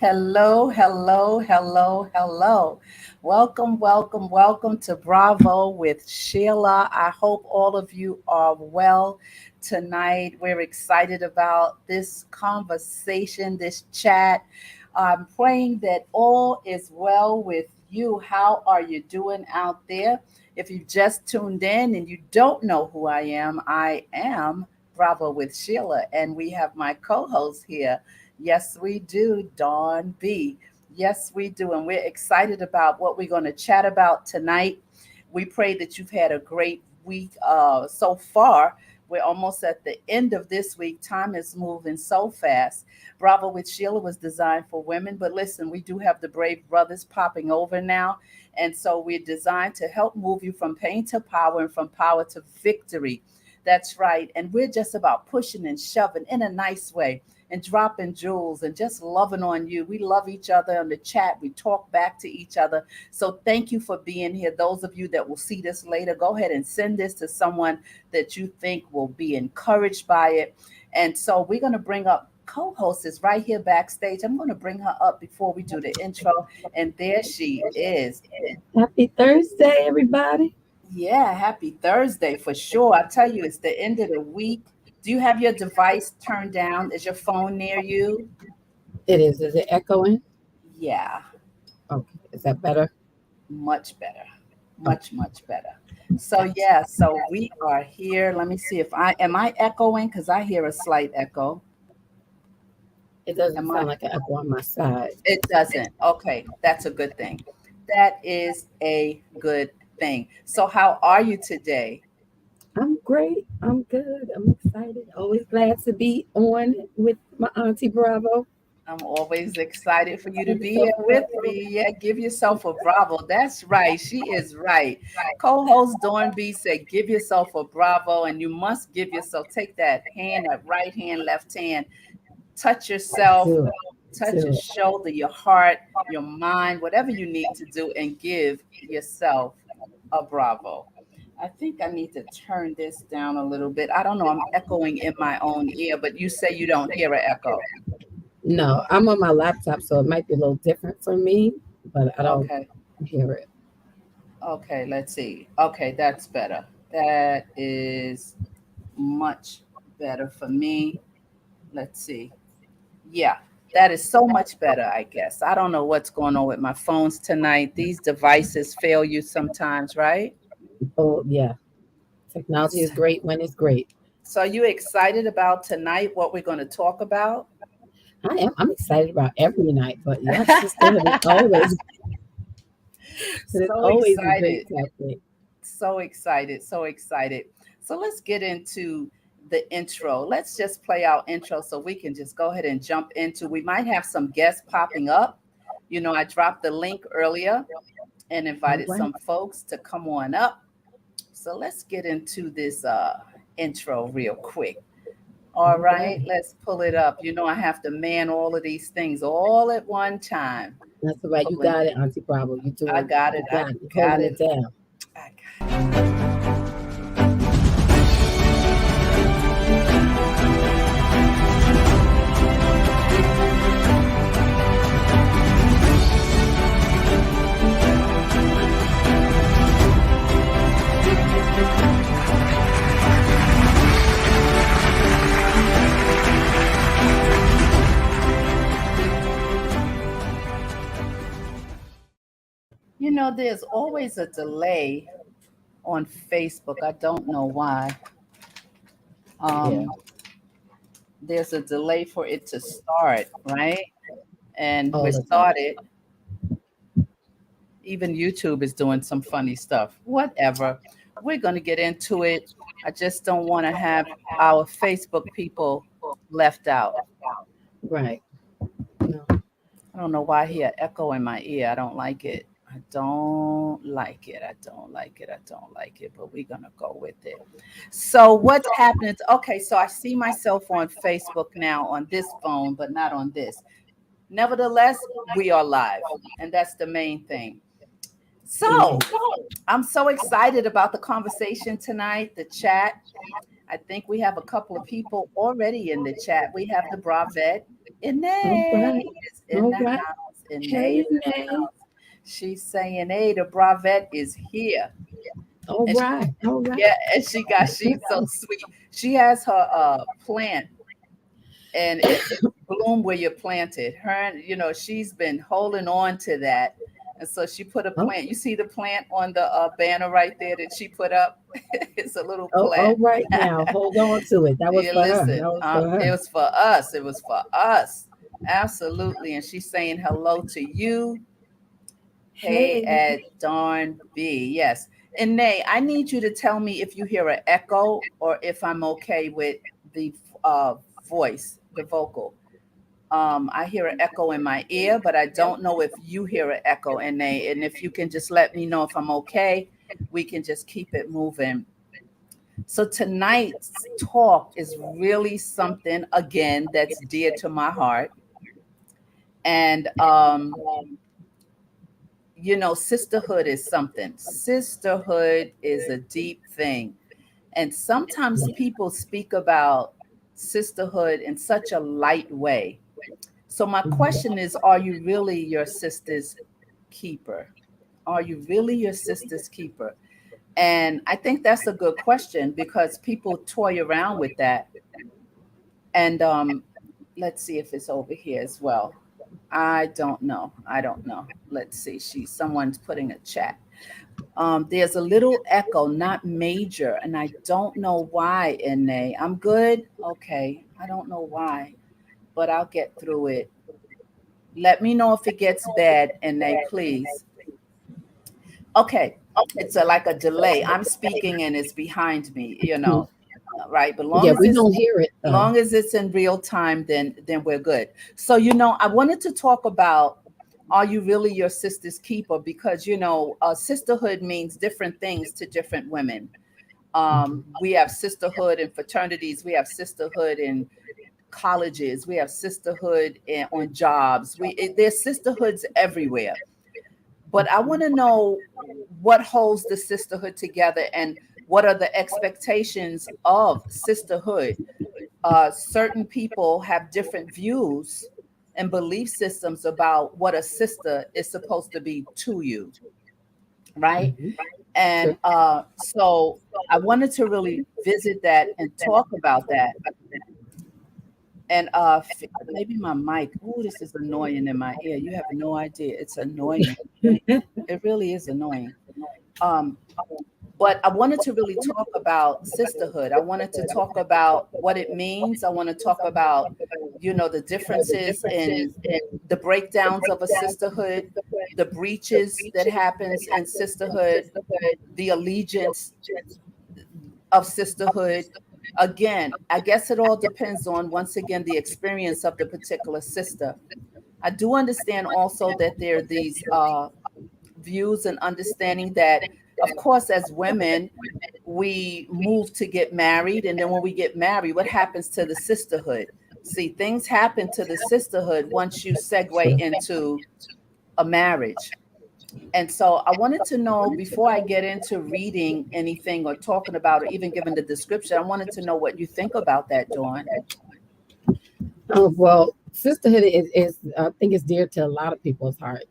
Hello, hello, hello, hello. Welcome, welcome, welcome to Bravo with Sheila. I hope all of you are well tonight. We're excited about this conversation, this chat. I'm praying that all is well with you. How are you doing out there? If you've just tuned in and you don't know who I am Bravo with Sheila, and we have my co host here. Yes, we do, Dawn B. Yes, we do. And we're excited about what we're going to chat about tonight. We pray that you've had a great week so far. We're almost at the end of this week. Time is moving so fast. Bravo with Sheila was designed for women, but listen, we do have the Brave Brothers popping over now. And so we're designed to help move you from pain to power and from power to victory. That's right. And we're just about pushing and shoving in a nice way and dropping jewels and just loving on you. We love each other on the chat. We talk back to each other. So thank you for being here. Those of you that will see this later, go ahead and send this to someone that you think will be encouraged by it. And so we're going to bring up co-host is right here backstage. I'm going to bring her up before we do the intro. And there she is. Happy Thursday, everybody. Yeah, happy Thursday for sure. I tell you, it's the end of the week. Do you have your device turned down? Is your phone near you? It is. Is it echoing? Yeah, Okay. Is that better? much better. Much, Okay. much better. So Gotcha. yeah, so we are here. Let me see if I echoing because I hear a slight echo. It doesn't Am I? sound like an echo on my side. It doesn't. Okay, that's a good thing. That is a good thing. So how are you today? I'm great. I'm good. I'm excited. Always glad to be on with my Auntie Bravo. I'm always excited for you to Give be here yourself a with bravo. me. Yeah, give yourself a bravo. That's right. She is right. Co-host Dawn B said, give yourself a bravo, and you must give yourself, take that hand, that right hand, left hand, touch yourself, Do it. touch your Do it. shoulder, your heart, your mind, whatever you need to do, and give yourself a bravo. I think I need to turn this down a little bit. I don't know. I'm echoing in my own ear, but you say you don't hear an echo. No, I'm on my laptop, so it might be a little different for me, but I don't Okay. hear it. Okay, let's see. Okay, that's better. That is much better for me. Let's see. Yeah, that is so much better, I guess. I don't know what's going on with my phones tonight. These devices fail you sometimes, right? Oh, yeah. Technology is great when it's great. So, are you excited about tonight, what we're going to talk about? I am. I'm excited about every night, but yes, sisterhood is always it is So always a excited. great topic. So excited, so excited. So let's get into the intro. Let's just play our intro so we can just go ahead and jump into. We might have some guests popping up. You know, I dropped the link earlier and All invited right. some folks to come on up. So let's get into this intro real quick. All All right. right, let's pull it up. You know, I have to man all of these things all at one time. That's all right. You Pulling, got it, Auntie Bravo. You I doing got you it. I got it. You're got holding it. it down. I got it. You know, there's always a delay on Facebook. I don't know why. Yeah. Um, there's a delay for it to start, right? And All we're the time. started. Even YouTube is doing some funny stuff. Whatever. We're going to get into it. I just don't want to have our Facebook people left out. Right. No. I don't know why I hear echo in my ear. I don't like it. I don't like it. I don't like it. I don't like it. But we're gonna go with it. So what's happening? Okay, so I see myself on Facebook now on this phone, but not on this. Nevertheless, we are live, and that's the main thing. So Yes. I'm so excited about the conversation tonight, the chat. I think we have a couple of people already in the chat. We have the Bravette. All Inay right. is in All the right. house. Inay Hey, is in the Nay. house. She's saying, "Hey, the Bravette is here." All And she, right. All right. yeah, and she's so sweet. She has her plant, and it bloomed where you planted. Her, and, she's been holding on to that. And so she put a Oh, plant. You see the plant on the banner right there that she put up? It's a little oh, plant. all right now. Hold on to it. That was You for her. listen, That was for it her. was for us. It was for us. Absolutely. And she's saying hello to you. Hey, Hey. at Dawn B. Yes. And Nay, I need you to tell me if you hear an echo or if I'm okay with the uh, voice, the vocal. I hear an echo in my ear, but I don't know if you hear an echo. And Nay, and if you can just let me know if I'm okay, we can just keep it moving. So tonight's talk is really something again that's dear to my heart. And sisterhood is something. Sisterhood is a deep thing. And sometimes people speak about sisterhood in such a light way. So my Mhm. question is, are you really your sister's keeper? Are you really your sister's keeper? And I think that's a good question because people toy around with that. And let's see if it's over here as well. I don't know. I don't know. Let's see. Someone's putting a chat. There's a little echo, not major, and I don't know why. Na, I'm good. Okay, I don't know why, but I'll get through it. Let me know if it gets bad. Na, please. Okay, it's like a delay. I'm speaking and it's behind me. Right? But Yeah, we don't hear it though. long as it's in real time, then we're good. So I wanted to talk about, are you really your sister's keeper? Because sisterhood means different things to different women. Mhm. We have sisterhood in fraternities, we have sisterhood in colleges, we have sisterhood on jobs. There's sisterhoods everywhere. But I want to know what holds the sisterhood together and what are the expectations of sisterhood. Certain people have different views and belief systems about what a sister is supposed to be to you, right? Mhm. And True. so I wanted to really visit that and talk about that. And maybe my mic, oh, this is annoying in my ear. You have no idea. It's annoying. It really is annoying. Um, but I wanted to really talk about sisterhood. I wanted to talk about what it means. I want to talk about, the differences in the breakdowns of a sisterhood, the breaches that happens in sisterhood, the allegiance of sisterhood. Again, I guess it all depends on, once again, the experience of the particular sister. I do understand also that there are these views and understanding that, of course, as women, we move to get married. And then when we get married, what happens to the sisterhood? See, things happen to the sisterhood once you segue True. into a marriage. And so I wanted to know, before I get into reading anything or talking about or even giving the description, I wanted to know what you think about that, Dawn. Oh, well, sisterhood is I think it's dear to a lot of people's heart.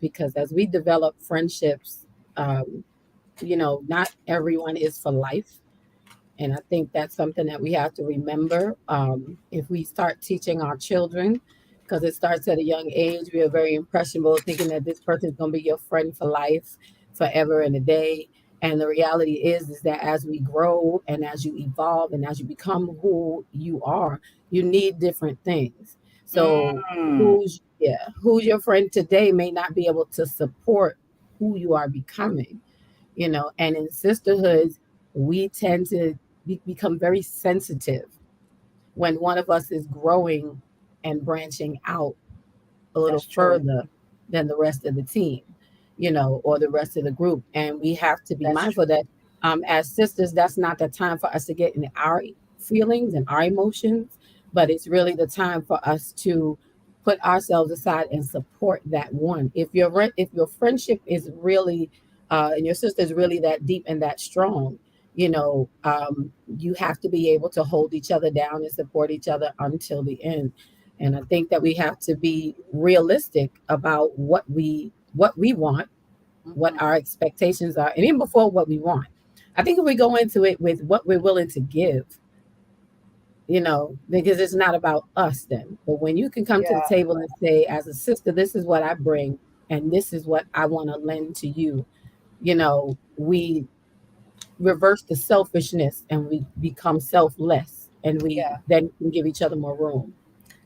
Because as we develop friendships, um, not everyone is for life. And I think that's something that we have to remember. If we start teaching our children, because it starts at a young age, we are very impressionable, thinking that this person is going to be your friend for life, forever and a day. And the reality is that as we grow and as you evolve and as you become who you are, you need different things. So Mm, who's your friend today may not be able to support who you are becoming. And in sisterhoods we tend to become very sensitive when one of us is growing and branching out a little that's true. further than the rest of the team, or the rest of the group. And we have to be That's mindful true. that as sisters, that's not the time for us to get in our feelings and our emotions, but it's really the time for us to put ourselves aside and support that one. If your friendship is really and your sister is really that deep and that strong, you have to be able to hold each other down and support each other until the end. And I think that we have to be realistic about what we want, what Mhm. our expectations are, and even before what we want. I think if we go into it with what we're willing to give, because it's not about us then. But when you can come to the Yeah, table and say, as a sister, this is what I bring, and this is what I want to lend to you, we reverse the selfishness and we become selfless, and we yeah. then can give each other more room.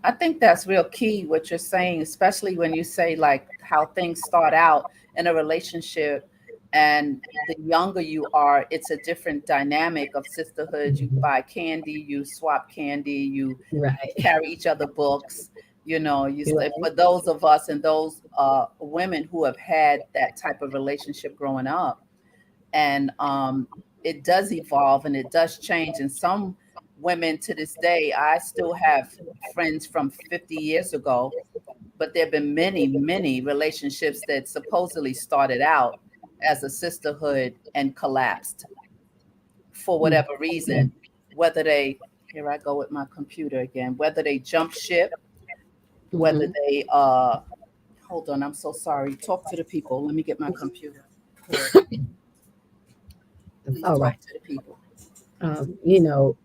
I think that's real key what you're saying, especially when you say like how things start out in a relationship, and the younger you are, it's a different dynamic of sisterhood. You Mhm. buy candy, you swap candy, you Right. carry each other books. For Right. those of us and those women who have had that type of relationship growing up, and it does evolve and it does change. And some women to this day, I still have friends from 50 years ago, but there have been many, many relationships that supposedly started out as a sisterhood and collapsed for Mm. whatever reason. Whether they, here I go with my computer again, whether they jump ship, whether Hmm. they, hold on, I'm so sorry. Talk to the people. Let me get my computer. It's Please all right. talk to the people.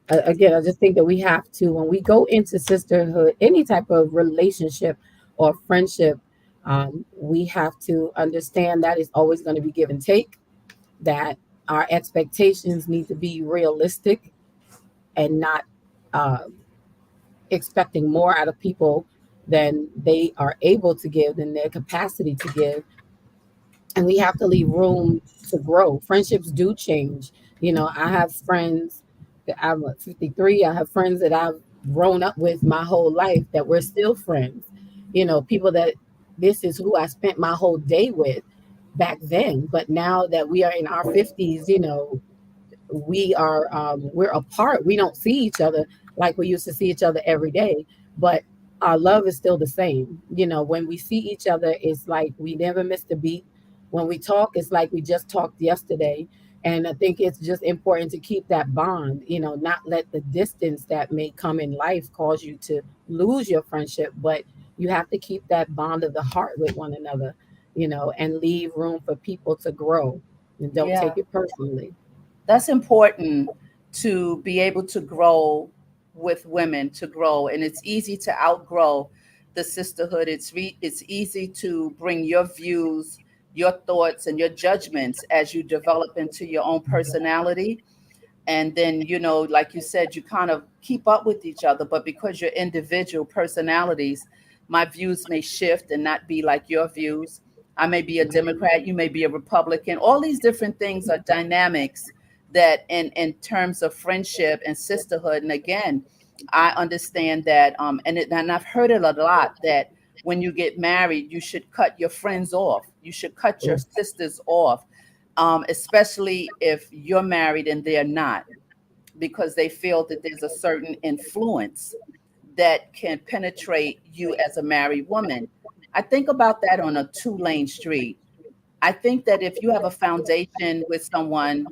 Again, I just think that we have to, when we go into sisterhood, any type of relationship or friendship, we have to understand that it's always going to be give and take, that our expectations need to be realistic and not uh, expecting more out of people than they are able to give, than their capacity to give. And we have to leave room to grow. Friendships do change. I have friends that I'm 53. I have friends that I've grown up with my whole life that we're still friends. People that this is who I spent my whole day with back then. But now that we are in our 50s, we're apart. We don't see each other like we used to see each other every day, but our love is still the same. When we see each other, it's like we never missed a beat. When we talk, it's like we just talked yesterday. And I think it's just important to keep that bond, not let the distance that may come in life cause you to lose your friendship, but you have to keep that bond of the heart with one another, and leave room for people to grow, and don't Yeah. take it personally. That's important, to be able to grow with women, to grow. And it's easy to outgrow the sisterhood. It's easy to bring your views, your thoughts, and your judgments as you develop into your own personality. And then, like you said, you kind of keep up with each other, but because you're individual personalities, my views may shift and not be like your views. I may be a Democrat, you may be a Republican. All these different things are dynamics that in terms of friendship and sisterhood. And again, I understand that, and I've heard it a lot, that when you get married, you should cut your friends off, you should cut your Oh, sisters off, especially if you're married and they're not, because they feel that there's a certain influence that can penetrate you as a married woman. I think about that on a two-lane street. I think that if you have a foundation with someone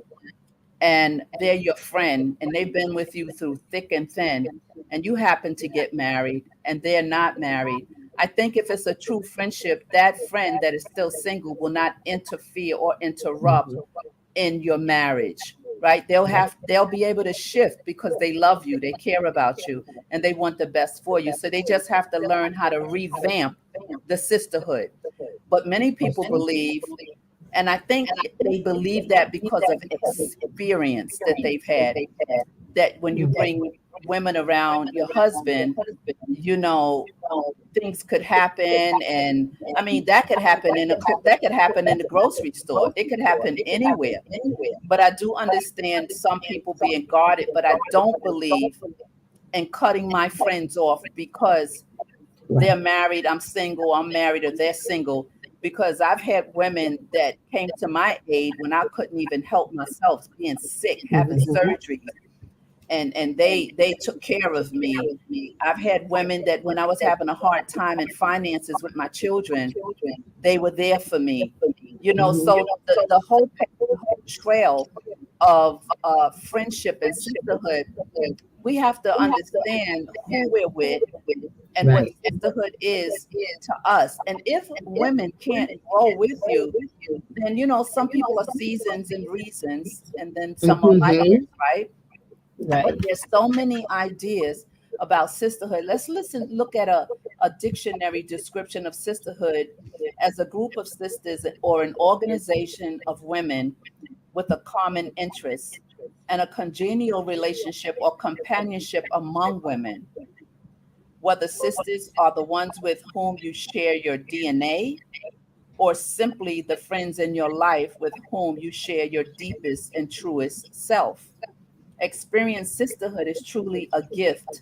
and they're your friend and they've been with you through thick and thin, and you happen to get married and they're not married, I think if it's a true friendship, that friend that is still single will not interfere or interrupt mhm. in your marriage, right? Right. They'll be able to shift because they love you, they care about you, and they want the best for you. So they just have to learn how to revamp the sisterhood. But many people believe, and I think they believe that because of experience that they've had, that when you Mhm. bring women around your husband, you know, things could happen. And I mean, that could happen in the grocery store, it could happen anywhere. But I do understand some people being guarded, but I don't believe in cutting my friends off because they're Right. married, I'm single, I'm married, or they're single. Because I've had women that came to my aid when I couldn't even help myself, being sick, having Mhm. surgeries, and they took care of me. I've had women that when I was having a hard time in finances with my children, they were there for me. Mhm. So the whole trail of friendship and sisterhood, we have to understand who we're with and what Right. sisterhood is to us. And if women can't grow with you, then some people are seasons and reasons, and then some are Mm-hmm. lifers, right? But Right. there's so many ideas about sisterhood. Let's look at a dictionary description of sisterhood as a group of sisters or an organization of women with a common interest and a congenial relationship or companionship among women. Whether sisters are the ones with whom you share your DNA or simply the friends in your life with whom you share your deepest and truest self. Experience sisterhood is truly a gift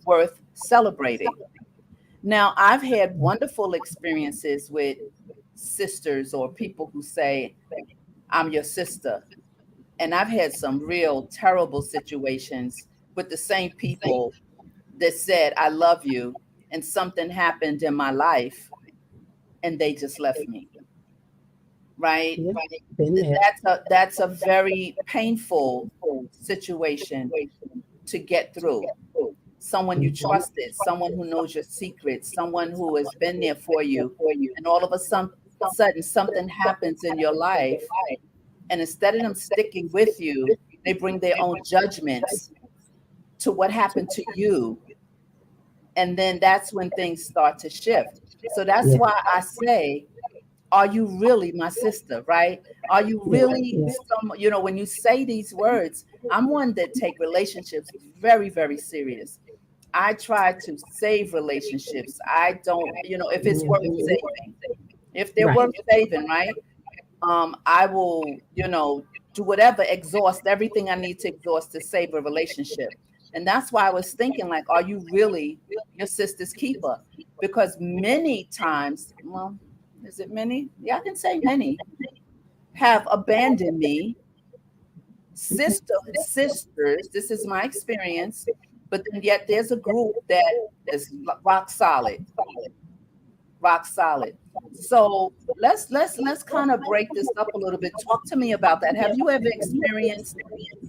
worth celebrating. Now, I've had wonderful experiences with sisters or people who say, I'm your sister. And I've had some real terrible situations with the same people that said, I love you. And something happened in my life and they just left me, right? Yeah. Been there. That's a very painful situation to get through. Someone you Mm-hmm. trusted, someone who knows your secrets, someone who has been there for you, and all of a sudden something happens in your life, and instead of them sticking with you, they bring their own judgments to what happened to you, and then that's when things start to shift. So that's Yeah. why I say, are you really my sister, right? Are you Yeah. really Yeah. when you say these words, I'm one that take relationships very, very serious. I try to save relationships. I don't, if it's worth Mm-hmm. saving, if they're Right. worth saving, right? I will, do whatever, exhaust everything I need to exhaust to save a relationship. And that's why I was thinking, like, are you really your sister's keeper? Because many times, well, is it many? Yeah, I can say many have abandoned me. Okay. Sisters, this is my experience, but then yet there's a group that is rock solid, rock solid. So let's kind of break this up a little bit. Talk to me about that. Have you ever experienced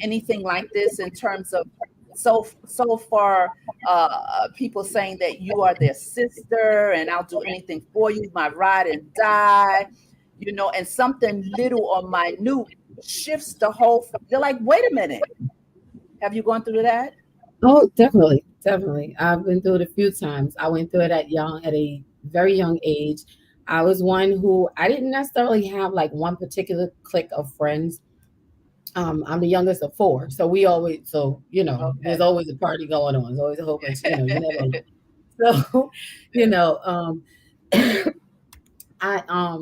anything like this in terms of so far people saying that you are their sister and I'll do anything for you, my ride and die, and something little or minute shifts the whole. They're like, wait a minute, have you gone through that? Oh, definitely, definitely. I've been through it a few times. I went through it at a very young age. I was one who I didn't necessarily have like one particular clique of friends. I'm the youngest of four, so we always, so there's Okay. always a party going on. There's always a whole bunch. You're never alone. So, you Yeah. know, I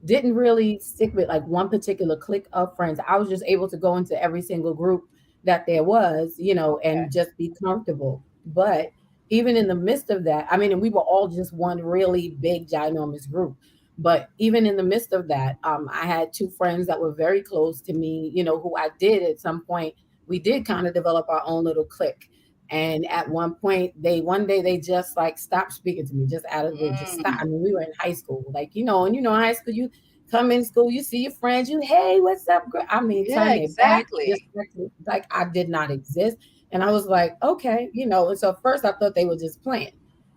didn't really stick with like one particular clique of friends. I was just able to go into every single group that there was, and Okay. just be comfortable. But even in the midst of that, I mean, and we were all just one really big, ginormous group. But even in the midst of that, I had two friends that were very close to me, who I did at some point, we did kind of develop our own little clique. And at one point, one day they just like stopped speaking to me, just out of the blue, just stop. I Mm, mean, we were in high school, like and in high school, you come in school, you see your friends, hey, what's up, girl? I mean, yeah, turn their back, just exactly. like I did not exist. And I was like, okay, And so at first I thought they were just playing,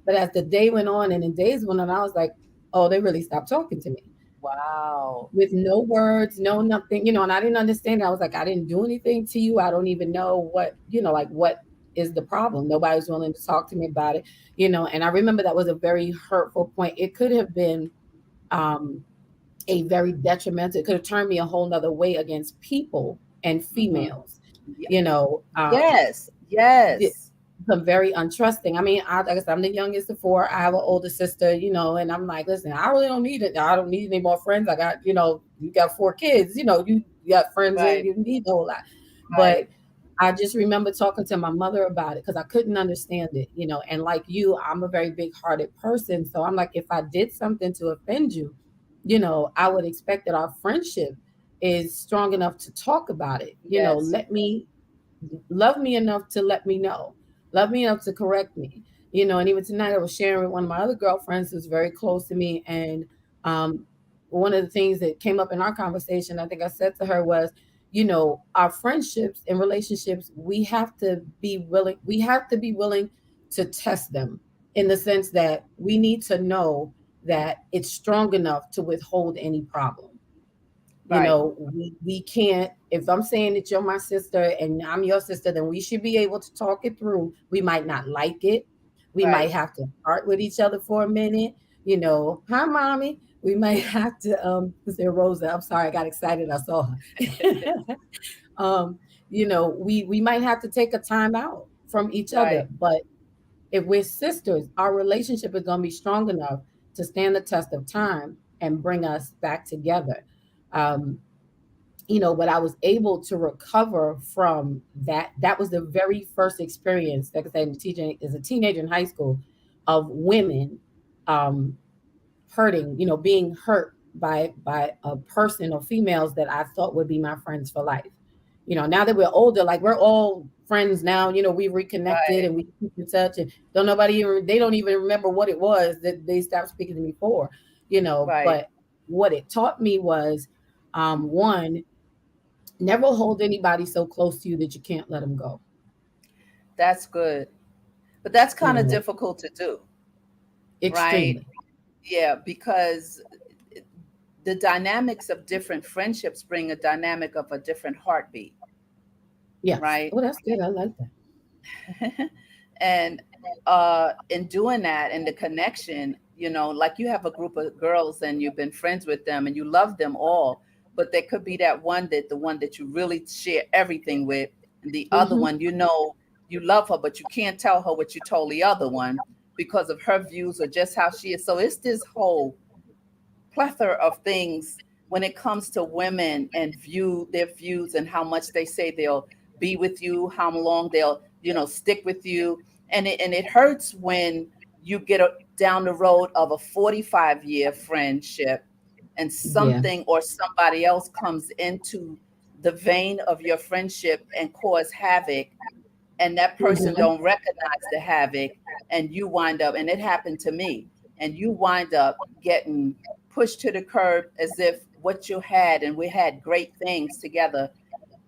but as the day went on and the days went on, I was like, oh, they really stopped talking to me Wow. with no words, no nothing, and I didn't understand it. I was like, I didn't do anything to you. I don't even know what, like what is the problem. Nobody was willing to talk to me about it, and I remember that was a very hurtful point. It could have been um a very detrimental, it could have turned me a whole nother way against people and Hmm. females, Yeah. you know. Yes. Yes. Become very untrusting. I mean, like I said, I'm the youngest of four. I have an older sister, and I'm like, listen, I really don't need it. I don't need any more friends. I got, you got four kids, you got friends and Right. you need a whole lot. But Right. I just remember talking to my mother about it because I couldn't understand it, and like you, I'm a very big hearted person. So I'm like, if I did something to offend you, I would expect that our friendship is strong enough to talk about it. Yes. Let me love me enough to let me know, love me enough to correct me, and even tonight I was sharing with one of my other girlfriends who's very close to me, and um, one of the things that came up in our conversation, I think I said to her was, our friendships and relationships, we have to be willing to test them. in the sense that we need to know that it's strong enough to withhold any problem. You Right. know, we can't, if I'm saying that you're my sister and I'm your sister, then we should be able to talk it through. We might not like it. We might Right. have to part with each other for a minute. You know, hi mommy. We might have to say Rosa, I'm sorry, I got excited. I saw her. um, you know, we might have to take a time out from each other. Right. But if we're sisters, our relationship is gonna be strong enough to stand the test of time and bring us back together. Um, you know, but I was able to recover from that. That was the very first experience, like I said, teaching as a teenager in high school, of women um, hurting, you know, being hurt by a person or females that I thought would be my friends for life. You know, now that we're older, like we're all friends now, you know, we reconnected Right. and we keep in touch and don't nobody even they don't even remember what it was that they stopped speaking to me for, you know. Right. But what it taught me was one, never hold anybody so close to you that you can't let them go. That's good. But that's You kind of know, difficult to do, right? extremely. Yeah, because the dynamics of different friendships bring a dynamic of a different heartbeat, Yes. right? Oh, that's good. I like that. And in doing that and the connection, like you have a group of girls and you've been friends with them and you love them all, but there could be that one that the one that you really share everything with, and the other Hmm. one, you love her, but you can't tell her what you told the other one because of her views or just how she is. So it's this whole plethora of things when it comes to women and their views and how much they say they'll be with you, how long they'll stick with you, and it hurts when you get down the road of a 45-year friendship and Yeah. something or somebody else comes into the vein of your friendship and cause havoc, and that person Hmm. don't recognize the havoc, and you wind up, and it happened to me, and you wind up getting pushed to the curb as if what you had, and we had great things together,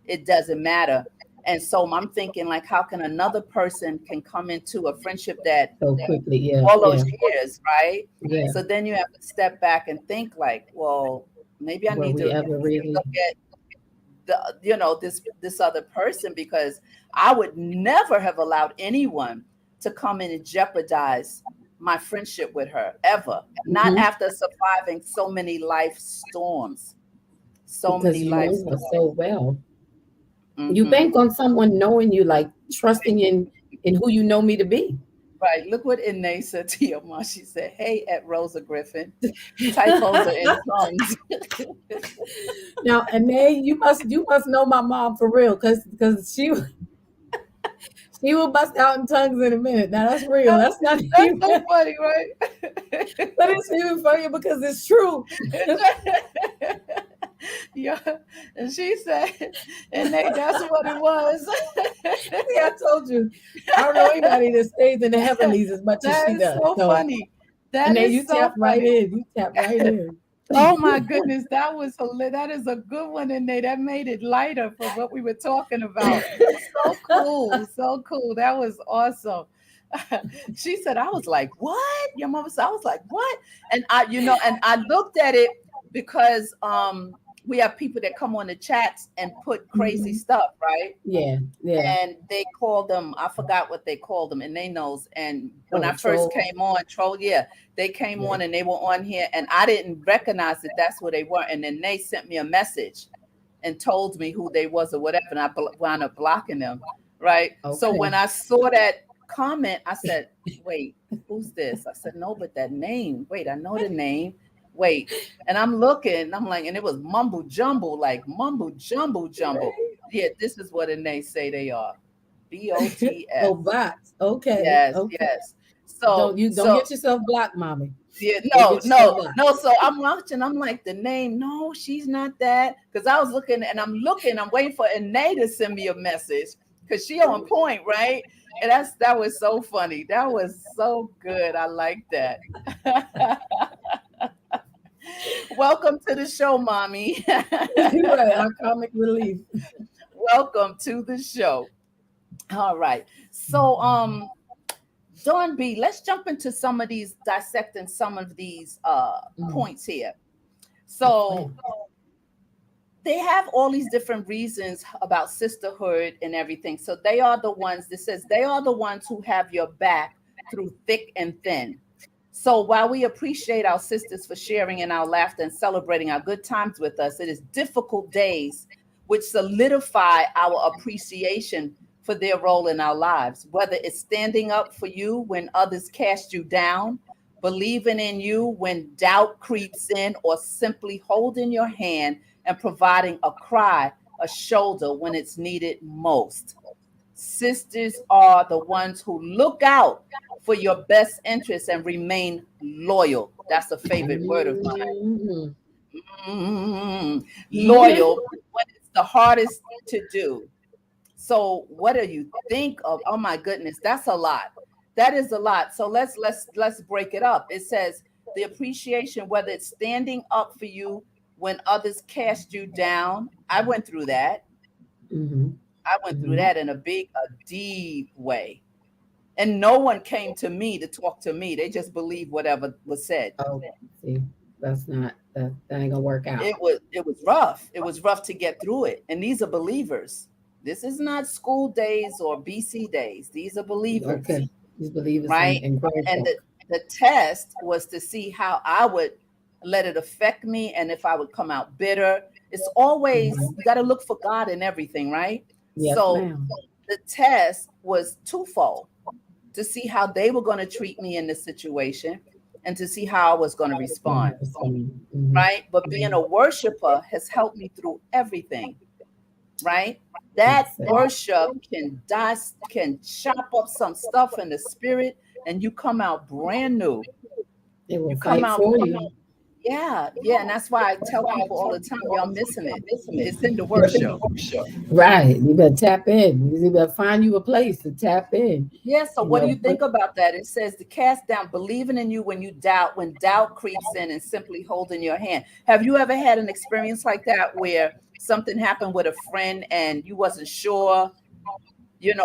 it doesn't matter. And so I'm thinking, like, how can another person can come into a friendship that So quickly. Yeah. all Yeah. those years, right? Yeah. So then you have to step back and think like, well, maybe I Were need we to ever really? look at this other person, because I would never have allowed anyone to come in and jeopardize my friendship with her ever, not Hmm. after surviving so many life storms, so Because many you life know her storms. so well. You Hmm. bank on someone knowing you, like trusting in who you know me to be. Right, look what Inez said to your mom. She said, hey, at Rosa Griffin, typos are in tongues. Now, and you must know my mom for real, because she will bust out in tongues in a minute. Now that's real. That's not That's even, so but funny, right? it's even funnier because it's true. Yeah, and she said, and that's what it was. See, I told you, I don't know anybody that stays in the heavenlies as much as That she is does. so So, funny. and That then is you so tap right funny. in. You tap right in. Oh my goodness, that is a good one in there. That made it lighter for what we were talking about. So cool, so cool. That was awesome. She said, I was like, what? Your mama said, I was like, what? And I looked at it because we have people that come on the chats and put crazy Mhm. stuff, right? Yeah, yeah. And they called them, I forgot what they called them, and they knows. And when I Oh, first trolls. came on, troll, yeah, they came Yeah. on and they were on here, and I didn't recognize that that's who they were. And then they sent me a message and told me who they was or whatever, and I wound up blocking them, right? So Okay. when I saw that comment, I said, wait, who's this? I said, no, but that name, wait, I know the name. Wait, and I'm looking, I'm like, and it was mumble jumble, like mumble jumble jumble. Yeah, this is what they say they are. Oh, BOTS. bots. Okay. Yes, Okay. yes. So Don't so get yourself blocked, mommy. yeah, Don't no, get yourself no, blocked. no. So I'm watching, I'm like, the name, no, she's not that. Because I was looking and I'm waiting for Ine to send me a message because she on point, right? And that was so funny. That was so good. I like that. Welcome to the show, mommy. Right. Our comic relief. Welcome to the show. All right. So Dawn B, let's jump into some of these, dissecting some of these Mm, points here. yes, So ma'am. they have all these different reasons about sisterhood and everything. So they are the ones that says they are the ones who have your back through thick and thin. So while we appreciate our sisters for sharing in our laughter and celebrating our good times with us, it is difficult days which solidify our appreciation for their role in our lives, whether it's standing up for you when others cast you down, believing in you when doubt creeps in, or simply holding your hand and providing a cry, a shoulder when it's needed most. Sisters are the ones who look out for your best interests and remain loyal. That's a favorite word of mine. Mhm. Loyal when it's the hardest to do. So what do you think of? Oh my goodness, that's a lot. That is a lot. So let's break it up. It says the appreciation, whether it's standing up for you when others cast you down. I went through that. Mhm. I went through Mhm. that in a deep way. And no one came to me to talk to me. They just believed whatever was said. Oh, see, that ain't gonna work out. It was rough. It was rough to get through it. And these are believers. This is not school days or BC days. These are believers, Okay, these believers right? and grown And folk. the test was to see how I would let it affect me and if I would come out bitter. It's always, Mhm. you got to look for God in everything, right? Yes, So ma'am. the test was twofold, to see how they were going to treat me in this situation and to see how I was going to respond, Mhm. right? But being a Mhm. worshiper has helped me through everything, right? That That's it. worship can chop up some stuff in the spirit and you come out brand new. It will You come fight out, for you. yeah, yeah. And that's why I tell people all the time, y'all missing it. It's in the Yes. worship. Right. You better tap in. You better find you a place to tap in. Yeah, so You what do know, you think about that? It says to cast down, believing in you when doubt creeps in, and simply holding your hand. Have you ever had an experience like that where something happened with a friend and you wasn't sure,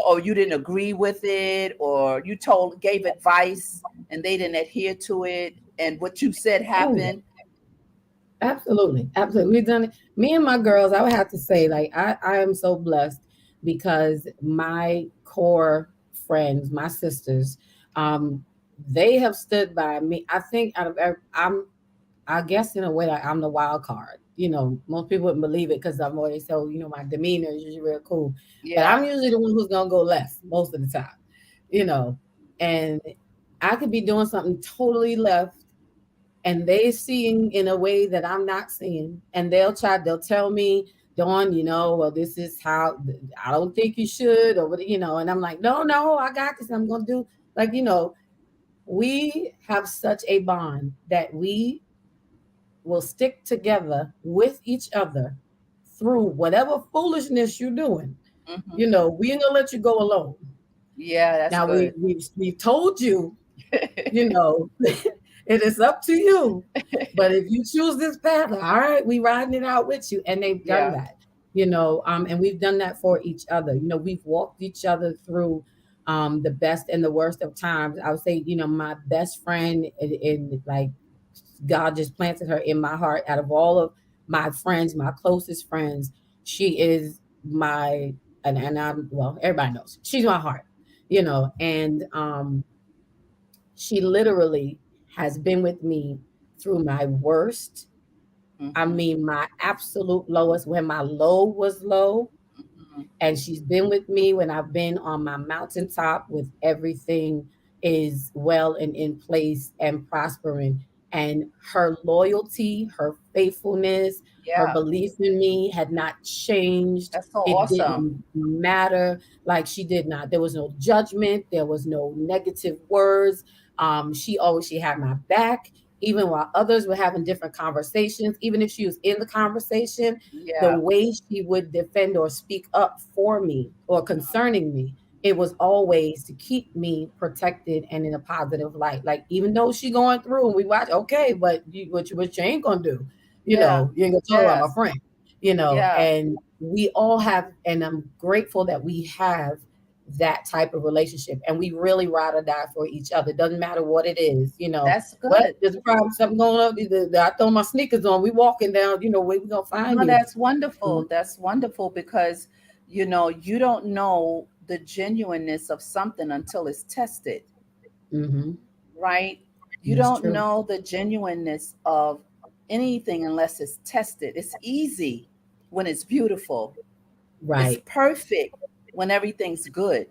or you didn't agree with it, or you gave advice and they didn't adhere to it, and what you said oh, happened? absolutely. Absolutely. We've done it. Me and my girls, I would have to say, like, I am so blessed because my core friends, my sisters, um, they have stood by me. I think I guess in a way like I'm the wild card. Most people wouldn't believe it because I'm always so, my demeanor is usually real cool. But I'm Yeah. usually the one who's gonna go left most of the time, you know. And I could be doing something totally left and they seeing in a way that I'm not seeing. And they'll tell me, Dawn, well, this is how I don't think you should, or what, and I'm like, no, I got this. I'm gonna do like, we have such a bond that we will stick together with each other through whatever foolishness you're doing. Hmm. We ain't gonna let you go alone. Yeah, that's Now we good. we've told you, it is up to you. But if you choose this path, all right, we riding it out with you. And they've done Yeah. that, and we've done that for each other. We've walked each other through the best and the worst of times. I would say, my best friend in like God just planted her in my heart. Out of all of my friends, my closest friends, she is my and I'm well, everybody knows she's my heart, and she literally has been with me through my worst. I Hmm. mean, my absolute lowest, when my low was low, Hmm. and she's been with me when I've been on my mountaintop with everything is well and in place and prospering. And her loyalty, her faithfulness, her Yeah, belief in me had not changed. that's so It awesome. didn't matter. Like she did not. There was no judgment. There was no negative words. She had my back, even while others were having different conversations. Even if she was in the conversation, the Yeah. way she would defend or speak up for me or concerning me, it was always to keep me protected and in a positive light. Like even though she going through and we watch, okay, but what you ain't gonna do, Yeah. you ain't gonna talk about my Yes. friend, Yeah. and we all have, and I'm grateful that we have that type of relationship, and we really ride or die for each other. Doesn't matter what it is, you know. That's What good. there's a problem, something going on. I throw my sneakers on. We walking down. You know where we gonna find No, you. that's wonderful. That's wonderful because you don't know the genuineness of something until it's tested, Mm-hmm. right? You That's don't true. know the genuineness of anything unless it's tested. It's easy when it's beautiful. It's Right. perfect when everything's good.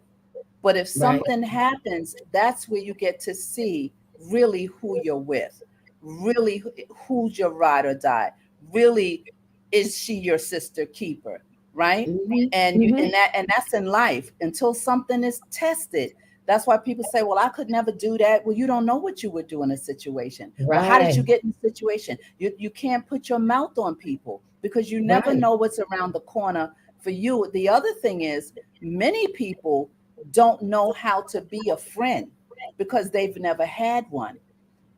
But if Right. something happens, that's where you get to see really who you're with, really who's your ride or die. Really, is she your sister keeper, right? Mm-hmm. And you Mm-hmm. and that's in life until something is tested. That's why people say, "Well, I could never do that." Well, you don't know what you would do in a situation. Well, how did you Right. get in the situation? You can't put your mouth on people because you never Right. know what's around the corner for you. The other thing is, many people don't know how to be a friend because they've never had one.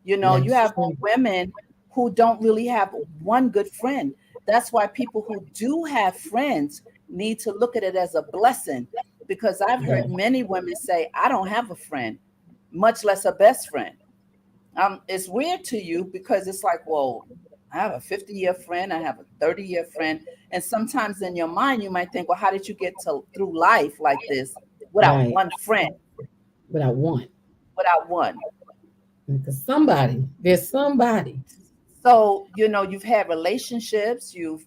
You That's have true. women who don't really have one good friend. That's why people who do have friends need to look at it as a blessing because I've Yeah. heard many women say, I don't have a friend, much less a best friend. It's weird to you because it's like, well, I have a 50-year friend, I have a 30-year friend. And sometimes in your mind, you might think, well, how did you get through life like this without Right. one friend, But I want without one? because there's somebody. So, you've had relationships, you've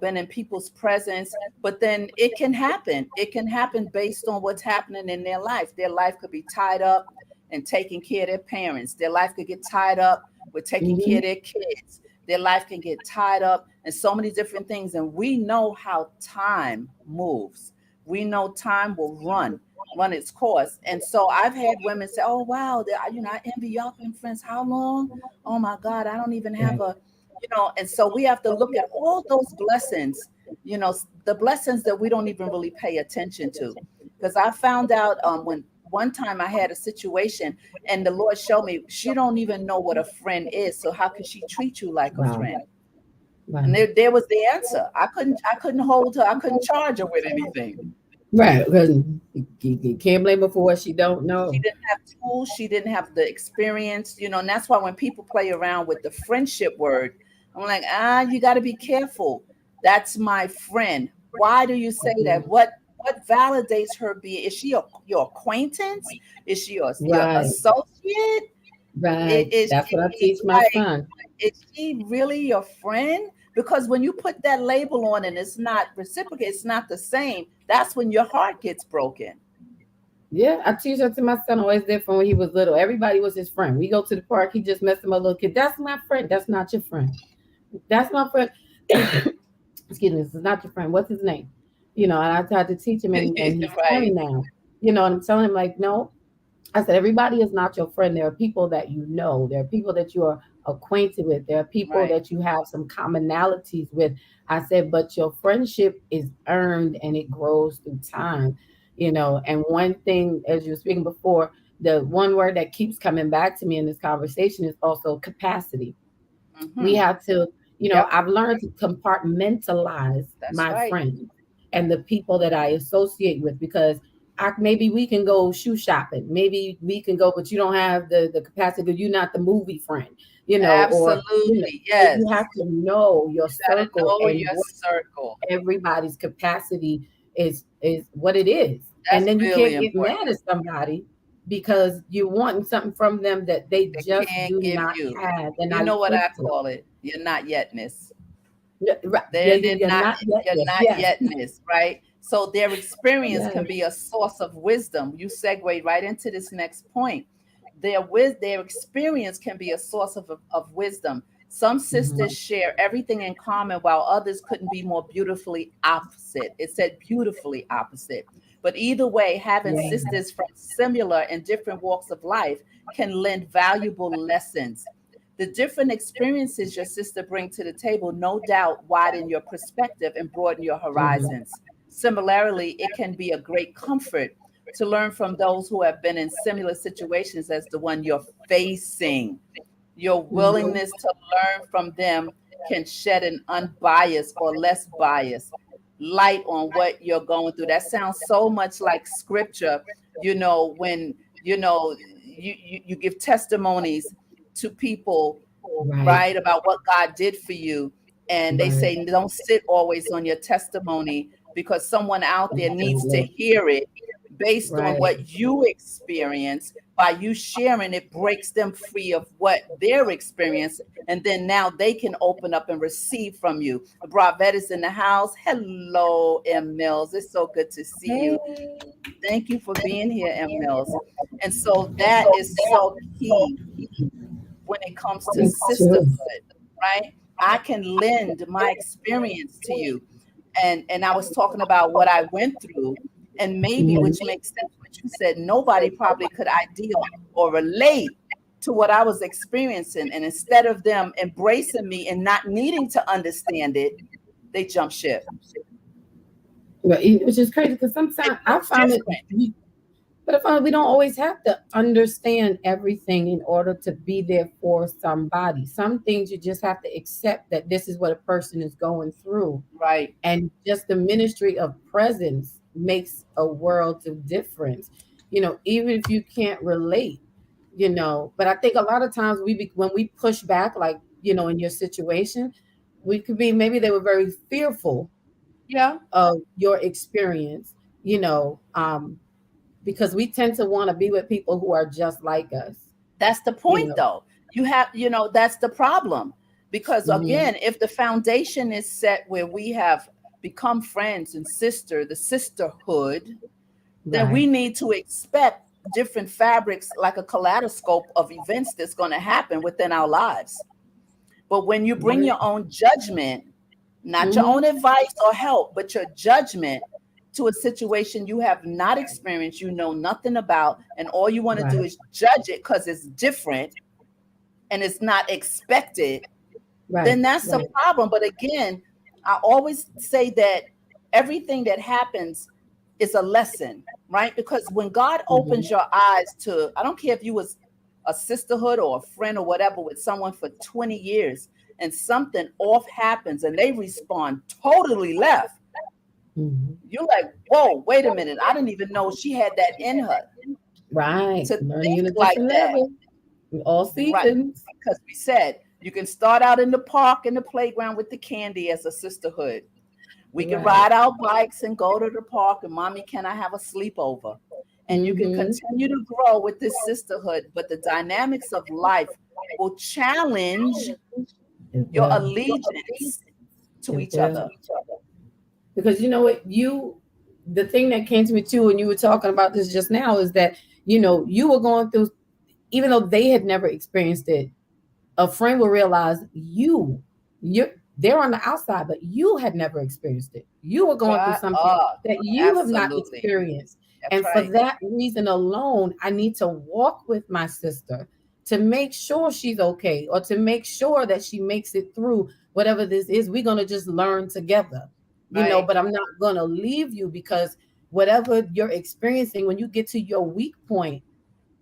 been in people's presence, but then it can happen. It can happen based on what's happening in their life. Their life could be tied up in taking care of their parents. Their life could get tied up with taking care Mm-hmm. of their kids. Their life can get tied up in so many different things. And we know how time moves. We know time will run its course. And so I've had women say, "Oh wow, I envy y'all been friends how long? Oh my God, I don't even have Right. and so we have to look at all those blessings, the blessings that we don't even really pay attention to. Because I found out when one time I had a situation and the Lord showed me she don't even know what a friend is. So how could she treat you like a Wow. friend? And Wow. there was the answer. I couldn't hold her, I couldn't charge her with anything. Right. Because you can't blame her for what she don't She know. didn't have tools, she didn't have the experience, and that's why when people play around with the friendship word, I'm like, you got to be careful. That's my friend. Why do you say that? Mhm. What validates her being? Is she your acquaintance? Is she your Right. associate? Right. Is That's what I she teach my like? son. Is she really your friend? Because when you put that label on and it's not reciprocal, it's not the same. That's when your heart gets broken. Yeah, I teach that to my son. Always did from when he was little. Everybody was his friend. We go to the park. He just messed with my little kid. That's my friend. That's not your friend. That's my friend. Excuse me. This is not your friend. What's his name? And I tried to teach him, and he's 20 Right. now. And I'm telling him like, no, I said, everybody is not your friend. There are people that you know. There are people that you are acquainted with. There are people Right. that you have some commonalities with. I said, but your friendship is earned and it grows through time. And one thing, as you were speaking before, the one word that keeps coming back to me in this conversation is also capacity. We Hmm. have to, Yep. I've learned to compartmentalize That's my right. friends and the people that I associate with because maybe we can go shoe shopping. Maybe we can go, but you don't have the capacity. You're not the movie friend, or Absolutely. so you Yes. have to know your You got to circle know and your what circle. everybody's capacity is what it is. And That's then you really can't get important. mad at somebody because you're wanting something from them that they They just can't do give not you. have. They're You not know what I equipped to. call it? You're not yetness. Yeah, right. Yeah, They're you're not not yet. you're Yes, not yes, yetness, right? So their experience yes. can be a source of wisdom. You segue right into this next point. Their experience can be a source of wisdom. Some sisters Mhm. share everything in common while others couldn't be more beautifully opposite. It said beautifully opposite. But either way, having Yeah. sisters from similar and different walks of life can lend valuable lessons. The different experiences your sister bring to the table no doubt widen your perspective and broaden your Mhm. horizons. Similarly, it can be a great comfort to learn from those who have been in similar situations as the one you're facing. Your Mhm. willingness to learn from them can shed an unbiased or less biased. light on what you're going through. That sounds so much like scripture, when you give testimonies to people, Right. right, about what God did for you. And they Right. say, don't sit always on your testimony, because someone out there needs to Definitely. hear it based on Right. what you experience. By you sharing, it breaks them free of what their experience. And then now they can open up and receive from you. Bravette is in the house. Hello, M. Mills. It's so good to see you. Hey. Thank you for being here, M. Mills. And so that is so key when it comes to It's true. sisterhood, right? I can lend my experience to you. And I was talking about what I went through, and maybe, Mhm. which makes sense what you said, nobody probably could ideal or relate to what I was experiencing. And instead of them embracing me and not needing to understand it, they jump ship. Which is crazy because sometimes I It's found it. different. But I find we don't always have to understand everything in order to be there for somebody. Some things you just have to accept that this is what a person is going through. Right. And just the ministry of presence makes a world of difference. Even if you can't relate, but I think a lot of times when we push back, like, in your situation, we could be, maybe they were very fearful Yeah. of your experience, you know, um, because we tend to want to be with people who are just like us, That's the you point, know. though. That's the problem. Because Hmm. again, if the foundation is set where we have become friends and the sisterhood, then we Right. need to expect different fabrics, like a kaleidoscope of events that's going to happen within our lives. But when you bring Right. your own judgment, not your own Hmm. advice or help, but your judgment to a situation you have not experienced, you know nothing about, and all you want to do Right. is judge it because it's different and it's not expected, Right. then that's a Right. problem. But again, I always say that everything that happens is a lesson, right? Because when God opens Hmm. your eyes to, I don't care if you was a sisterhood or a friend or whatever with someone for 20 years, and something off happens and they respond totally left, Hmm. you're like, whoa, wait a minute. I didn't even know she had that in her Right. to Learning think in a like different that. level. All Right. seasons. Because we said you can start out in the park and the playground with the candy as a sisterhood. We can Right. ride our bikes and go to the park, and mommy, can I have a sleepover? And you can Hmm. continue to grow with this sisterhood, but the dynamics of life will challenge It your will. allegiance to It each will. other. Because you know what, the thing that came to me too when you were talking about this just now is that, you were going through, even though they had never experienced it, a friend will realize you're they're on the outside, but you had never experienced it. You were going through Right? something Oh, that you have not absolutely. experienced. That's And for right. that reason alone, I need to walk with my sister to make sure she's okay, or to make sure that she makes it through whatever this is. We're going to just learn together, Right. but I'm not going to leave you, because whatever you're experiencing, when you get to your weak point,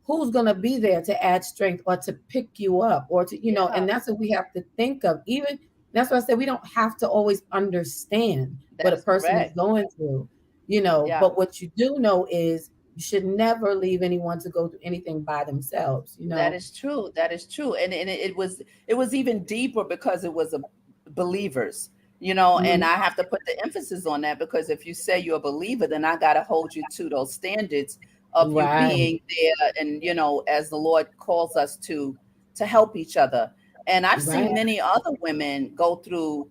who's going to be there to add strength or to pick you up, or to, Yeah, and that's what we have to think of. Even that's why I said we don't have to always understand what a that's person is correct. going through, Yeah. but what you do know is you should never leave anyone to go through anything by themselves. That is true. That is true. And it was even deeper because it was a believers, and Mhm. I have to put the emphasis on that, because if you say you're a believer, then I got to hold you to those standards of you Right. being there, and as the Lord calls us to help each other. And I've seen Right. many other women go through,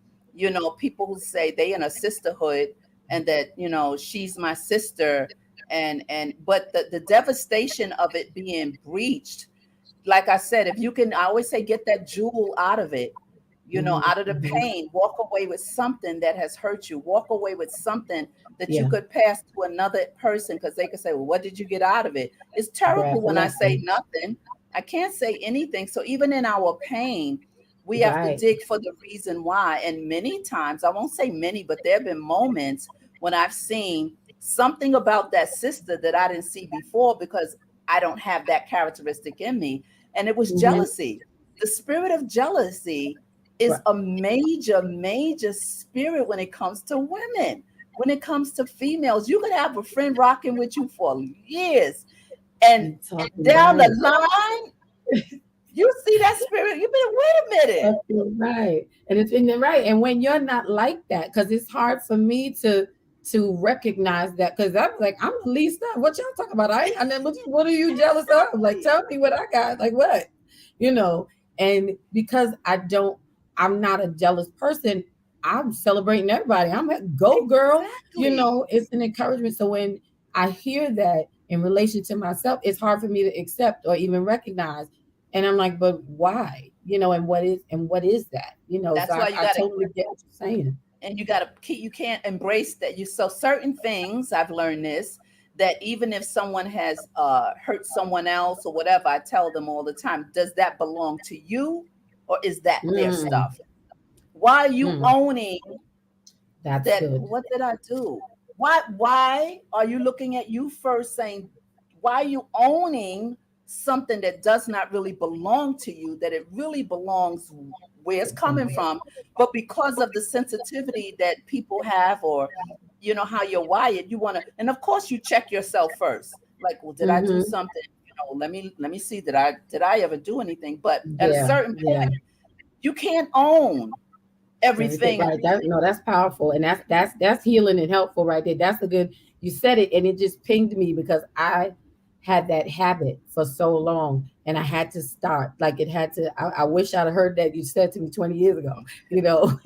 people who say they in a sisterhood, and that, she's my sister, and but the devastation of it being breached, like I said, if you can, I always say, get that jewel out of it, Hmm. out of the Hmm. pain, walk away with something that has hurt you, walk away with something that you Yeah. could pass to another person, because they could say, well, what did you get out of it? It's terrible Grab the when I say lesson. nothing. I can't say anything. So even in our pain, we have to Right. dig for the reason why. And many times, I won't say many, but there have been moments when I've seen something about that sister that I didn't see before, because I don't have that characteristic in me, and it was Hmm. jealousy. The spirit of jealousy is Right. a major, major spirit when it comes to women. when it comes to females, you could have a friend rocking with you for years, and You talking down the right. line, you see that spirit. You been, wait a minute. Talking right. And it's in the right. And when you're not like that, because it's hard for me to recognize that, because I'm like, I'm the least of what y'all talking about. I ain't got nothing. What are you jealous of? Like, tell me what I got. Like what? You know, and because I'm not a jealous person, I'm celebrating everybody. I'm a go girl, Exactly. it's an encouragement. So when I hear that in relation to myself, it's hard for me to accept or even recognize. And I'm like, but why? And what is that? So That's I, why you I got to, totally get what you're saying. and you got to keep, you can't embrace that. You, so certain things, I've learned this, that even if someone has hurt someone else or whatever, I tell them all the time, does that belong to you, or is that their Mm, stuff? Why are you mm, owning that's that? good. What did I do? Why are you looking at you first, saying, why are you owning something that does not really belong to you, that it really belongs where it's coming Right. from, but because of the sensitivity that people have, or how you're wired, you want to, and of course you check yourself first, like, well, did I do Mm-hmm. something? Let me see, did I ever do anything? But at a Yeah, certain yeah. point, you can't own Everything everything. right. That no, that's powerful. And that's healing and helpful right there. That's a good you said it and it just pinged me because I had that habit for so long and I had to start. Like it had to I wish I'd heard that you said to me 20 years ago, you know,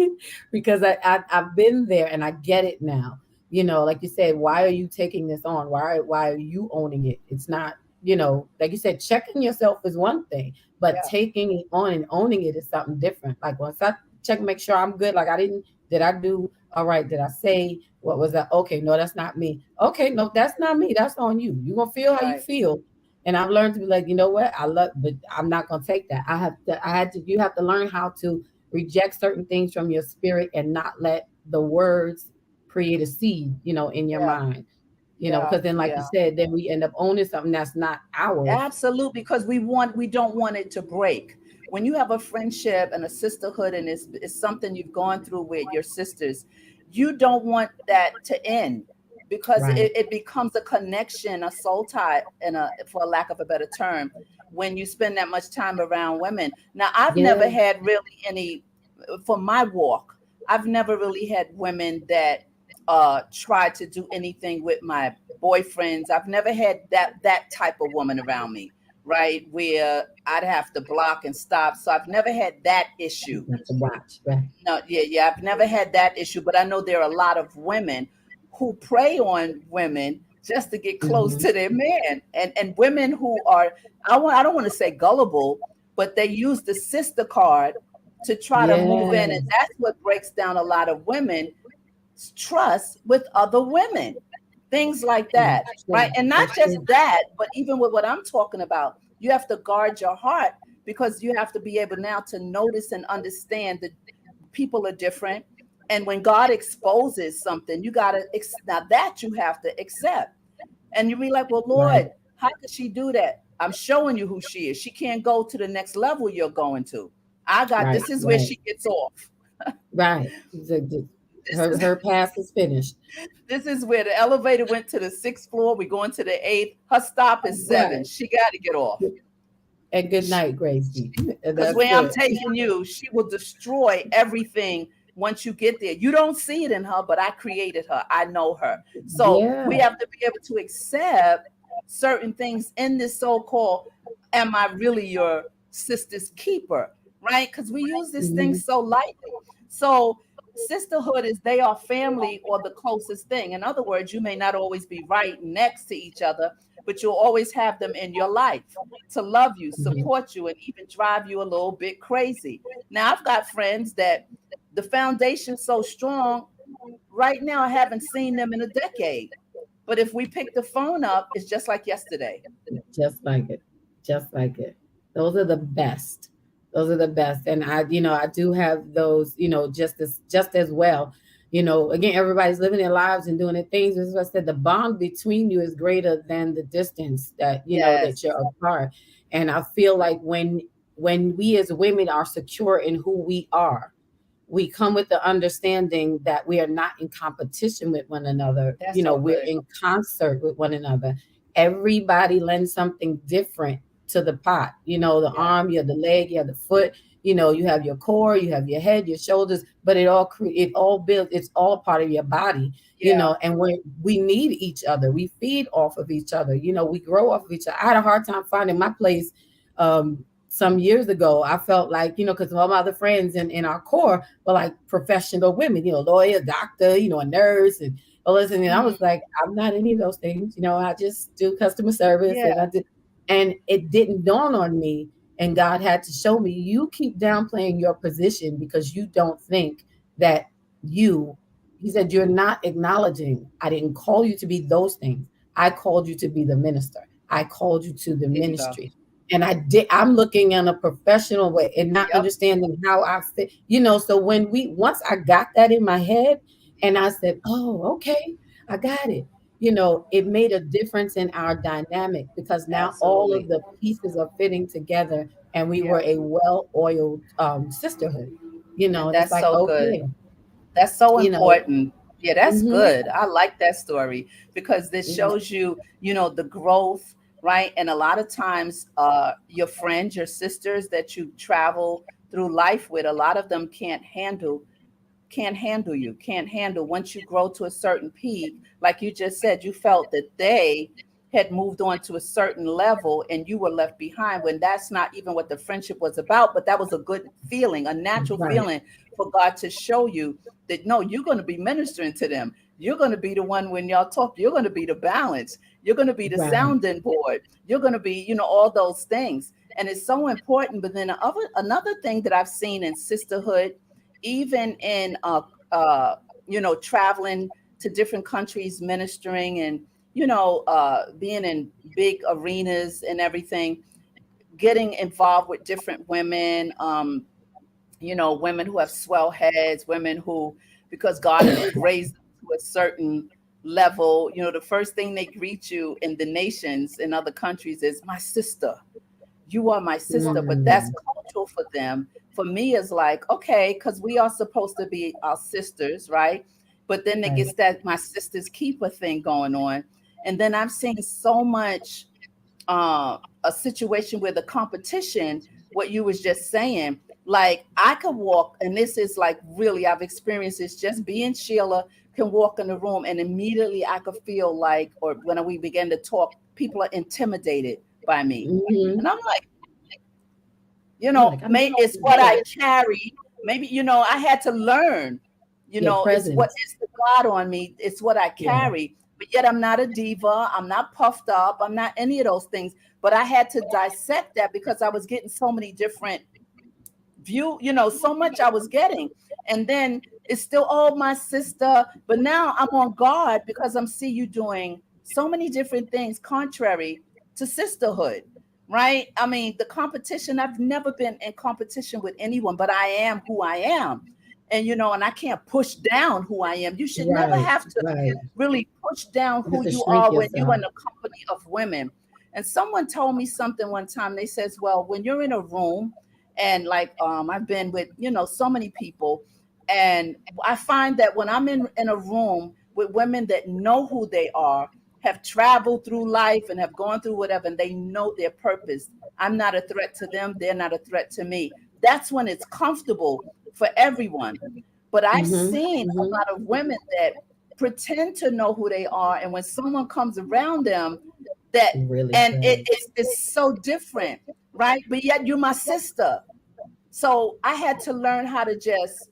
because I've been there and I get it now. Like you said, why are you taking this on? Why are you owning it? It's not, like you said, checking yourself is one thing, but Yeah, taking it on and owning it is something different. Like once I check, make sure I'm good. Like did I do all right? Did I say what was that? Okay, no, that's not me. Okay, no, that's not me. That's on you. You're gonna feel how you right. feel. And I've learned to be like, you know what? I love, but I'm not gonna take that. You have to learn how to reject certain things from your spirit and not let the words create a seed, in your Yeah, mind. yeah, Because then, like you yeah. said, then we end up owning something that's not ours. Absolutely, because we don't want it to break. When you have a friendship and a sisterhood, and it's something you've gone through with your sisters, you don't want that to end, because Right. it becomes a connection, a soul tie, for a lack of a better term, when you spend that much time around women. Now, I've never Yeah. had really any, for my walk, I've never really had women that try to do anything with my boyfriends. I've never had that type of woman around me, right? Where I'd have to block and stop. So I've never had that You issue. have to watch. Right. No, yeah, yeah, I've never had that issue, but I know there are a lot of women who prey on women just to get close Hmm. to their man, and women who are, I don't want to say gullible, but they use the sister card to try to move in, and Yes. that's what breaks down a lot of women trust with other women, things like that, That's right? true. And not That's just true. that, but even with what I'm talking about, you have to guard your heart, because you have to be able now to notice and understand that people are different. And when God exposes something, you got to, now that you have to accept. And you be like, well, Right. Lord, how could she do that? I'm showing you who she is. She can't go to the next level you're going to. Right. This is where Right. she gets off. Right. This Her is her pass is finished. This is where the elevator went to the sixth floor. We're going to the eighth. Her stop is seven. Right. She got to get off. And good night, Gracie. And Because that's where I'm it. taking you, she will destroy everything once you get there. You don't see it in her, but I created her. I know her. So Yeah. we have to be able to accept certain things in this so called, am I really your sister's keeper? Right? Because we use this thing Hmm. so lightly. So sisterhood is, they are family, or the closest thing. In other words, you may not always be right next to each other, but you'll always have them in your life to love you, Hmm. support you, and even drive you a little bit crazy. Now, I've got friends that the foundation's so strong. Right now, I haven't seen them in a decade. But if we pick the phone up, it's just like yesterday. Just like it. Just like it. Those are the best. Those are the best. And I do have those, just as well. Again, everybody's living their lives and doing their things. As I said, the bond between you is greater than the distance that Yes. you're apart. And I feel like when we as women are secure in who we are, we come with the understanding that we are not in competition with one another. That's so We're good. in concert with one another. Everybody lends something different to the pot. The Yeah. arm, you have the leg, you have the foot, you have your core, you have your head, your shoulders, but it all builds, it's all part of your body, Yeah. and we need each other. We feed off of each other. We grow off of each other. I had a hard time finding my place some years ago. I felt like, because all my other friends in our core were like professional women, lawyer, doctor, a nurse, and all this. And I was Hmm. like, I'm not any of those things. I just do customer service, Yeah. and it didn't dawn on me. And God had to show me, you keep downplaying your position because you don't think that you, he said, you're not acknowledging, I didn't call you to be those things. I called you to be the minister. I called you to the There you go. ministry. And I'm looking in a professional way and not Yep. understanding how I fit. So once I got that in my head and I said, oh, okay, I got it. It made a difference in our dynamic because now all Absolutely. of the pieces are fitting together and we Yeah. were a well-oiled sisterhood, And and it's that's like, so good. okay, That's so you know, important. Yeah, that's hmm good. I like that story because this shows you, the growth, right? And a lot of times, your friends, your sisters that you travel through life with, a lot of them can't handle you, can't handle once you grow to a certain peak. Like you just said, you felt that they had moved on to a certain level and you were left behind when that's not even what the friendship was about. But that was a good feeling, a natural right, feeling for God to show you that no, you're going to be ministering to them. You're going to be the one when y'all talk, you're going to be the balance. You're going to be the right. sounding board. You're going to be, all those things. And it's so important. But then another thing that I've seen in sisterhood, even in traveling to different countries, ministering, and being in big arenas and everything, getting involved with different women, women who have swell heads, women who, because God has raised them to a certain level, the first thing they greet you in the nations in other countries is my sister. You are my sister. But that's Mm, cultural for them. For me, it's like, okay, because we are supposed to be our sisters, right? But then it right. gets that my sister's keeper thing going on. And then I've seen so much, a situation where the competition, what you was just saying, like I could walk, and this is like really, I've experienced this just being Sheila, can walk in the room and immediately I could feel like, or when we begin to talk, people are intimidated by me. Hmm. And I'm like, You're like, I'm not maybe it's what I carry. Maybe, I had to learn, your it's what presence. is the God on me. It's what I Yeah. carry. But yet I'm not a diva. I'm not puffed up. I'm not any of those things. But I had to dissect that because I was getting so many different so much I was getting. And then it's still, oh, my sister. But now I'm on guard because I'm see you doing so many different things contrary to sisterhood, right? I mean, the competition, I've never been in competition with anyone, but I am who I am. And, and I can't push down who I am. You should never Right. have to Right. really push down You have who to you shrink are when you're yourself. in a company of women. And someone told me something one time. They says, well, when you're in a room, and like I've been with so many people, and I find that when I'm in a room with women that know who they are, have traveled through life and have gone through whatever, and they know their purpose, I'm not a threat to them, they're not a threat to me. That's when it's comfortable for everyone. But I've Hmm. seen a Hmm. lot of women that pretend to know who they are, and when someone comes around them, that Really and good. it's so different, right? But yet you're my sister. So I had to learn how to just,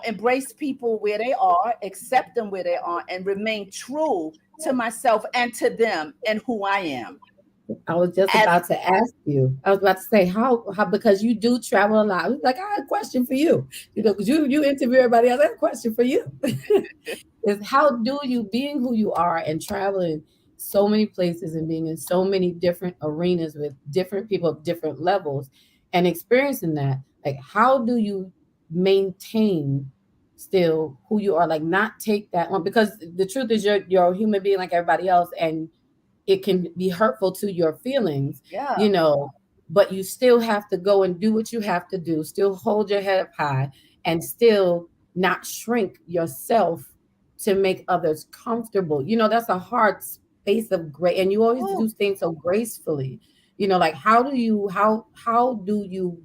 embrace people where they are, accept them where they are, and remain true to myself and to them and who I am. I was just As about to ask you. I was about to say how because you do travel a lot. I was like, I had a question for you. Because you interview everybody else. I have a question for you. Is how do you, being who you are and traveling so many places and being in so many different arenas with different people of different levels and experiencing that, like how do you maintain still who you are, like not take that on, because the truth is you're a human being like everybody else, and it can be hurtful to your feelings, yeah, you know, but you still have to go and do what you have to do, still hold your head up high and still not shrink yourself to make others comfortable. That's a hard space of grace, and you always Oh, do things so gracefully. Like how do you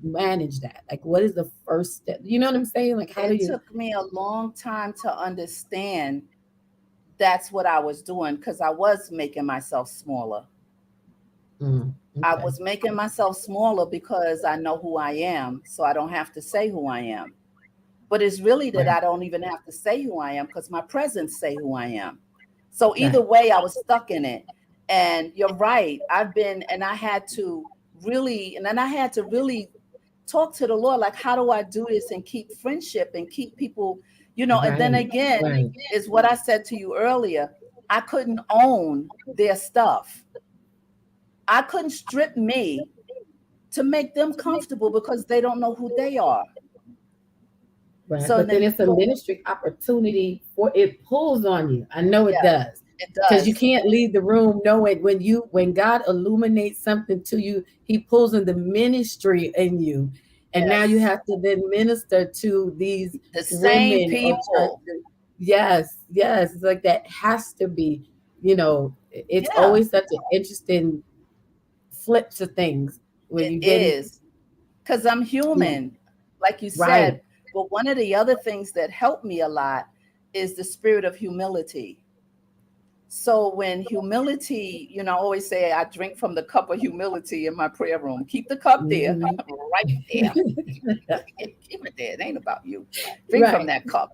manage that? Like, what is the first step? You know what I'm saying? Like, how do it you? took me a long time to understand that's what I was doing because I was making myself smaller. I Okay. was making myself smaller because I know who I am, so I don't have to say who I am. But it's really that Right. I don't even have to say who I am because my presence say who I am. So either Right. way, I was stuck in it. And you're right. I've been, and I had to really, and then I had to really talk to the Lord, like, how do I do this and keep friendship and keep people, and then Right. again, Right. is what I said to you earlier. I couldn't own their stuff. I couldn't strip me to make them comfortable because they don't know who they are. Right. So But then then, it's a ministry opportunity for it pulls on you. I know it yeah, does. it Because you does. can't leave the room knowing when God illuminates something to you, he pulls in the ministry in you. And now you Yes. have to then minister to these The same women or people. churches. Yes, yes. It's like that has to be, it's Yeah, always such an interesting flip to things when it you then is. Because I'm yeah, human, like you right. said. But one of the other things that helped me a lot is the spirit of humility. So when humility, I always say I drink from the cup of humility in my prayer room. Keep the cup there, Mhm. right there. Keep it there. It ain't about you. Drink from Right. that cup.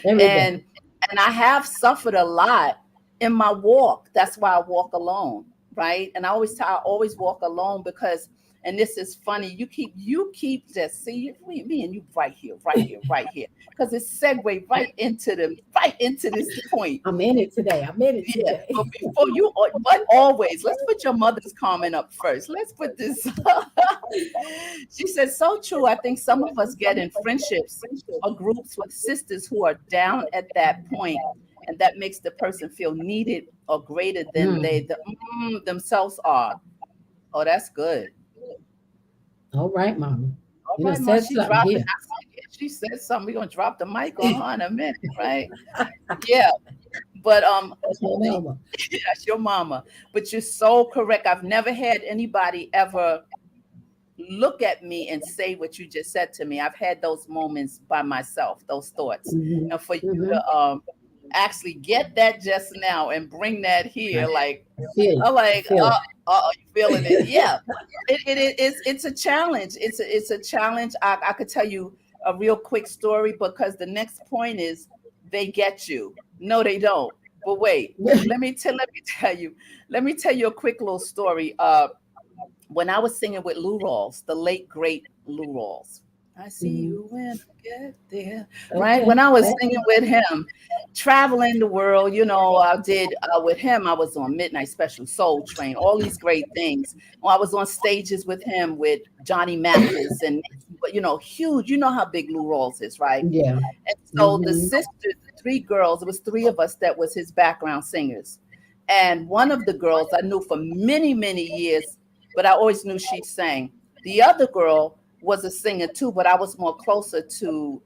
Every day. and and I have suffered a lot in my walk. That's why I walk alone, right? And I always walk alone because, and this is funny. You keep just see me and you right here, right here, right here, because it segued right into this point. I'm in it today. I'm in it Yeah, today. but before but always, let's put your mother's comment up first. Let's put this. She said, so true. I think some of us get in friendships or groups with sisters who are down at that point, and that makes the person feel needed or greater than Mm. themselves are. Oh, that's good. All right, mama. All You know, right, Ma, said she something dropping. here. I see it. She said something. We're gonna drop the mic on her in a minute, right? Yeah, but That's my mama. that's your mama. But you're so correct. I've never had anybody ever look at me and say what you just said to me. I've had those moments by myself, those thoughts. Hmm. And for you Hmm. to actually get that just now and bring that here, like I feel it. I'm I like, feel you feeling it? Yeah. It's a challenge. It's a challenge. I could tell you a real quick story because the next point is they get you. No, they don't. But wait, it. let me tell you a quick little story. When I was singing with Lou Rawls, the late great Lou Rawls. I see Hmm. you when I get there. Right? When Okay. I was Okay. singing with him, traveling the world, I did with him. I was on Midnight Special, Soul Train, all these great things. Well, I was on stages with him with Johnny Mathis and huge. You know how big Lou Rawls is, right? Yeah. And so the Hmm. sisters, three girls, it was three of us that was his background singers. And one of the girls I knew for many, many years, but I always knew she sang. The other girl was a singer too, but I was more closer to,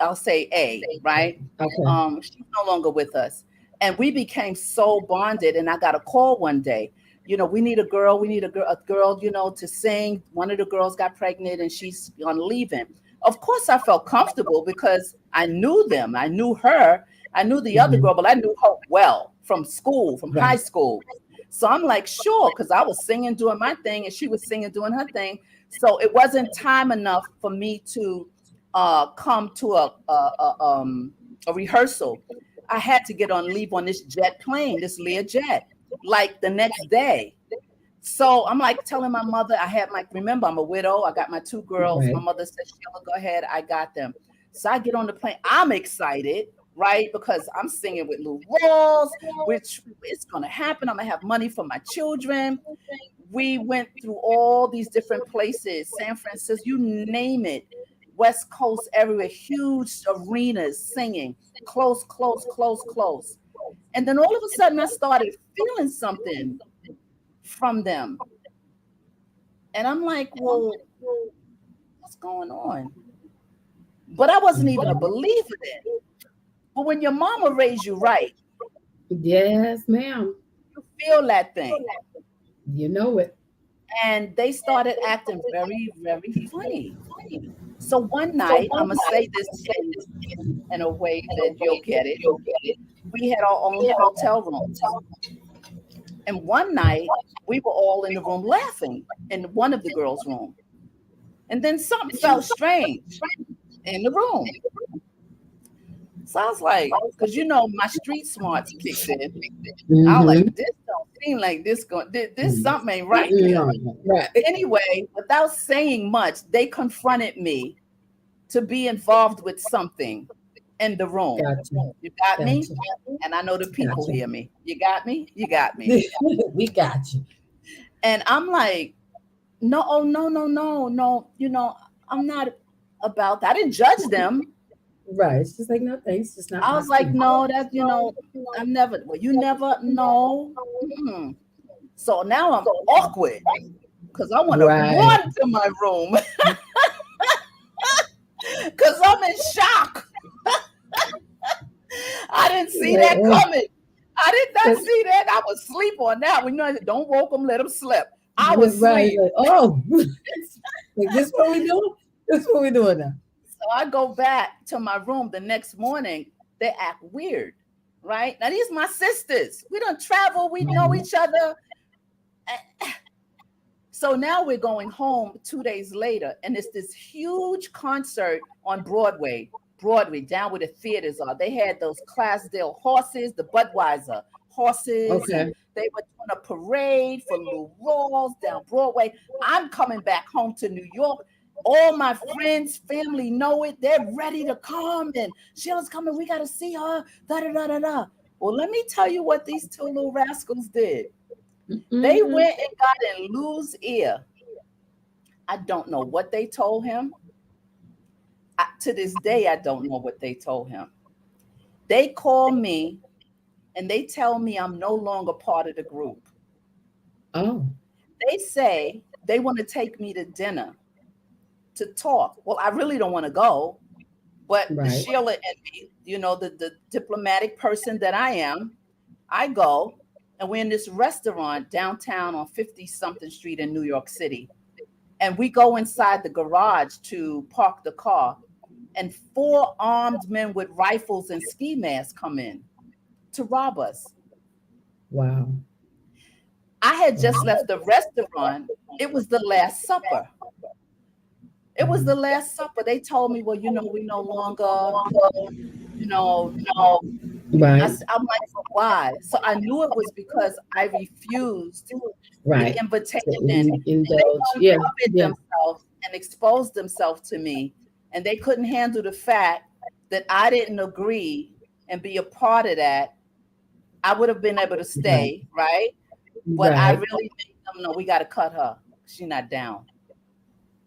I'll say A, right? Okay. She's no longer with us. And we became so bonded. And I got a call one day. We need a girl. We need a girl, to sing. One of the girls got pregnant and she's on leaving. Of course, I felt comfortable because I knew them. I knew her. I knew the other Hmm. girl, but I knew her well from school, from high Right. school. So I'm like, sure, because I was singing, doing my thing, and she was singing, doing her thing. So it wasn't time enough for me to come to a rehearsal. I had to get on leave on this jet plane, this Lear jet, like the next day. So I'm like telling my mother, remember, I'm a widow. I got my two girls. My Right. mother said, Sheila, go ahead. I got them. So I get on the plane. I'm excited, right? Because I'm singing with Lou Rawls, which is going to happen. I'm going to have money for my children. We went through all these different places, San Francisco, you name it, West Coast, everywhere, huge arenas singing, close, close, close, close. And then all of a sudden, I started feeling something from them. And I'm like, well, what's going on? but I wasn't even a believer then. But when your mama raised you right, Yes, ma'am. you feel that thing. You know it. And they started acting very, very funny. So one night, I'm gonna say this in a way that you'll get it. We had our own hotel rooms. And one night, we were all in the room laughing in one of the girls' room. And then something felt strange in the room. So I was like, because my street smarts kicked in. I was Mm-hmm. like, this don't seem like this something ain't right here. Right. Anyway, without saying much, they confronted me to be involved with something in the room. Gotcha. You got me? Gotcha. And I know the people Gotcha. hear me. You got me? You got me. We got you. And I'm like, no, oh, no, no, no, no. I'm not about that. I didn't judge them. Right. It's just like, no thanks. Just not I my was like, speed. no, I'm never, well, you never know. Mm-mm. So now I'm awkward because I want to Right. run to my room because I'm in shock. I didn't see Like, that oh, coming. I did not see that. I was asleep on that. Don't woke them, let them slip. I was right. asleep. Like, oh, like this what we doing? This what we doing now? So I go back to my room the next morning. They act weird, right? Now these my sisters. We don't travel. We know Mhm. each other. So now we're going home 2 days later, and it's this huge concert on Broadway, down where the theaters are. They had those Clydesdale horses, the Budweiser horses, and Okay. they were doing a parade for Lou Rawls down Broadway. I'm coming back home to New York. All my friends, family know it. They're ready to come, and Sheila's coming. We got to see her. Da da da da da. Well, let me tell you what these two little rascals did. They Mm-hmm. went and got in Lou's ear. I don't know what they told him. To this day, I don't know what they told him. They call me and they tell me I'm no longer part of the group. Oh, They say they want to take me to dinner to talk. Well, I really don't want to go, but right. Sheila and me, the diplomatic person that I am, I go and we're in this restaurant downtown on 50 something street in New York City. And we go inside the garage to park the car, and four armed men with rifles and ski masks come in to rob us. Wow. I had just Wow. left the restaurant. It was the Last Supper. It was the Mhm. Last Supper. They told me, well, we no longer, you know, Right. I'm like, "But why?" So I knew it was because I refused the Right. invitation. To They indulge. Yeah. uncovered Yeah. themselves and exposed themselves to me, and they couldn't handle the fact that I didn't agree and be a part of that. I would have been able to Right. stay, right? But I Right. really made them know we got to cut her. She's not down.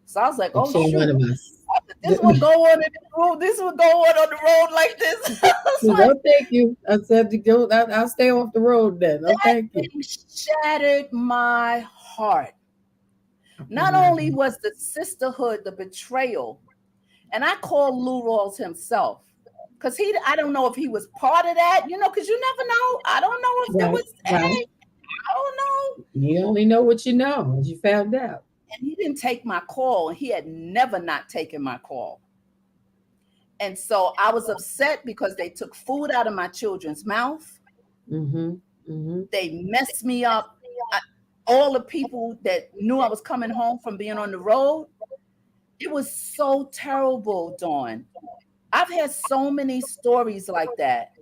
So I was like, Like oh she ain't one shoot. of us. I said, this one go on in the road. This one go on the road like this. I was like, No, thank you. I said to go. I'll stay off the road then. No, that thank you. thing shattered my heart. I can Not only imagine. was the sisterhood the betrayal, and I called Lou Rawls himself. Because I don't know if he was part of that, because you never know. I don't know if there Right. was, Right. hey, I don't know. You only know what you know, as you found out. And he didn't take my call, and he had never not taken my call. And so I was upset because they took food out of my children's mouth. Mm-hmm. Mm-hmm. They messed me up. I, all the people that knew I was coming home from being on the road, it was so terrible, Dawn. I've had so many stories like that,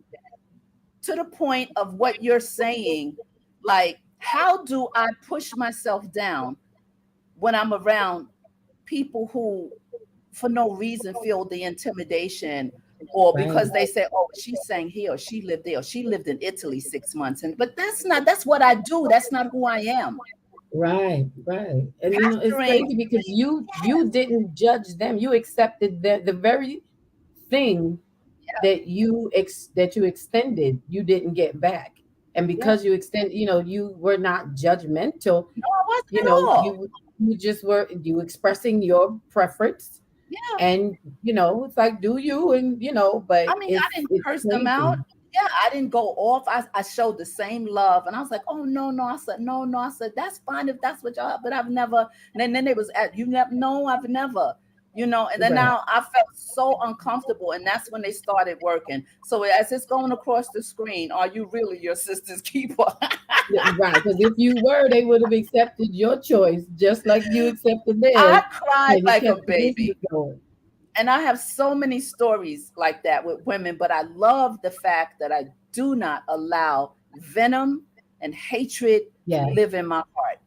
to the point of what you're saying. Like, how do I push myself down when I'm around people who, for no reason, feel the intimidation, or Right. because they say, oh, she's saying here, or she lived there, or she lived in Italy 6 months. But that's what I do. That's not who I am. Right. Right. And it's Pastoring, crazy because you didn't judge them. You accepted the very thing that you extended, you didn't get back. And yeah, because you extend, you were not judgmental. no, I wasn't You at know, all. you just were you expressing your preference, Yeah. And it's like, do you, and but I mean, I didn't it's curse them out. crazy. Yeah, I didn't go off. I showed the same love, and I was like, "Oh no, no." I said, "No, no." I said, "That's fine if that's what y'all." But I've never. And then it was at you. Never. No, I've never. And then Right. now I felt so uncomfortable, and that's when they started working. So as it's going across the screen, are you really your sister's keeper? Yeah, right. Because if you were, they would have accepted your choice just like you accepted theirs, I cried and it like a kept the business baby. going. And I have so many stories like that with women, but I love the fact that I do not allow venom and hatred to Yeah, live in my heart.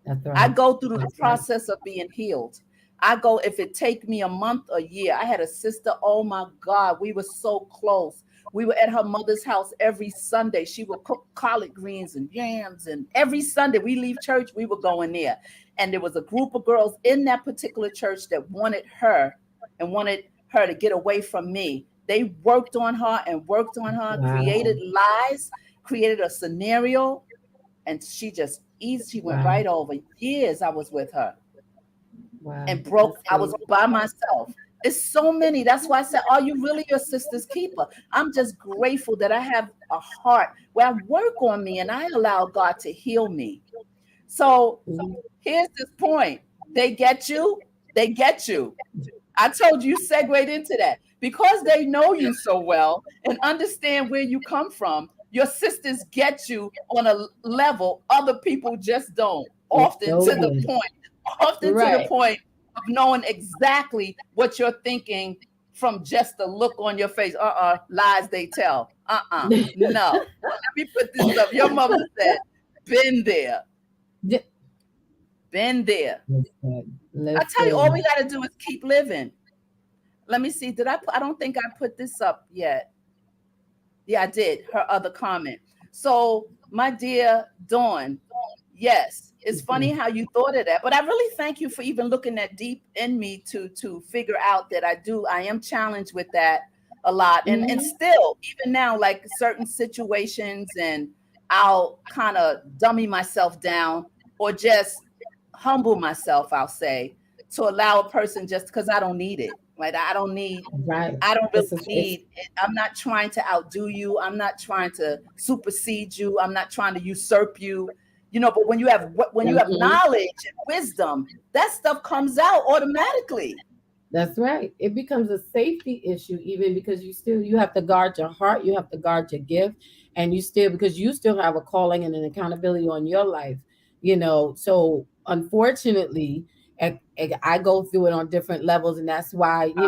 that's I right. go through the That's right. process of being healed. I go, if it take me a month, a year. I had a sister, oh my God, we were so close. We were at her mother's house every Sunday. She would cook collard greens and yams, and every Sunday we leave church, we were going there. And there was a group of girls in that particular church that wanted her and wanted her to get away from me. They worked on her, created Wow. lies, created a scenario, and she went Wow. right over. Years I was with her Wow. and broke. That's I was crazy. by myself. It's so many. That's why I said, are you really your sister's keeper? I'm just grateful that I have a heart where I work on me and I allow God to heal me. So Mhm. here's this point. They get you, they get you. I told you segued into that. Because they know you so well and understand where you come from, your sisters get you on a level other people just don't. They Often so to the good. point, often to the Right. point of knowing exactly what you're thinking from just the look on your face. Lies they tell. No. Let me put this up. Your mother said, been there, Yeah. been there. Listen. I tell you, all we Listen. got to do is keep living. Let me see. I don't think I put this up yet. Yeah, I did. Her other comment. So, my dear Dawn, yes, it's funny Mhm. how you thought of that, but I really thank you for even looking that deep in me to figure out that I am challenged with that a lot, and Mhm. still even now, like certain situations, and I'll kind of dummy myself down or just humble myself. I'll say to allow a person just because I don't need it. Like Right. I don't really It's need it. I'm not trying to outdo you. I'm not trying to supersede you. I'm not trying to usurp you. But when you have mhm. knowledge and wisdom, that stuff comes out automatically. That's right. It becomes a safety issue even because you have to guard your heart, you have to guard your gift, and because you still have a calling and an accountability on your life, So unfortunately, I go through it on different levels, and I'm that's sure. why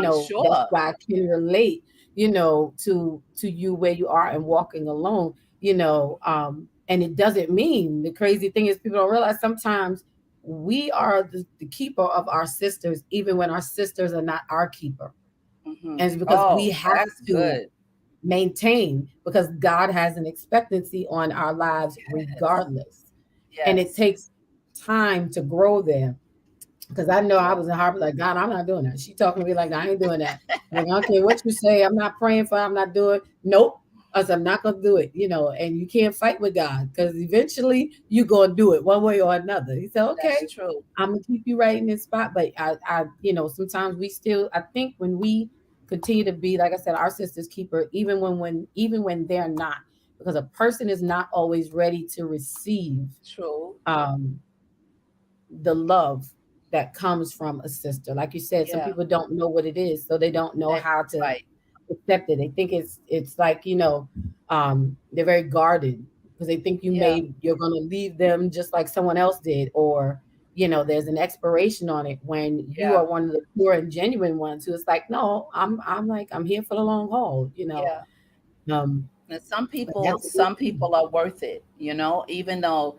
I can relate, to you where you are and walking alone, and it doesn't mean the crazy thing is people don't realize sometimes we are the keeper of our sisters, even when our sisters are not our keeper. And it's because we Oh, have that's to good. maintain because God has an expectancy on our lives Yes. regardless. And it Yes. takes time to grow there. Because I know I Yeah. was in Harvard like, God, I'm not doing that. She talking to me like, I ain't doing that. Like, I don't care what you say. I'm not praying for. I'm not doing. Nope. I said, I'm not gonna do it. And you can't fight with God because eventually you gonna do it one way or another. He said, That's okay, true. I'm gonna keep you right in this spot. But sometimes we still. I think when we continue to be, like I said, our sisters keeper, even when they're not, because a person is not always ready to receive. True. Um, the love that comes from a sister. Like you said, some Yeah. people don't know what it is, so they don't know That, how to right. accept it. They think it's like, they're very guarded because they think Yeah. you're gonna leave them just like someone else did, or there's an expiration on it when you Yeah. are one of the pure and genuine ones who is like, no, I'm like I'm here for the long haul. Yeah. Um, And but some that's a good some thing. people are worth it, even though,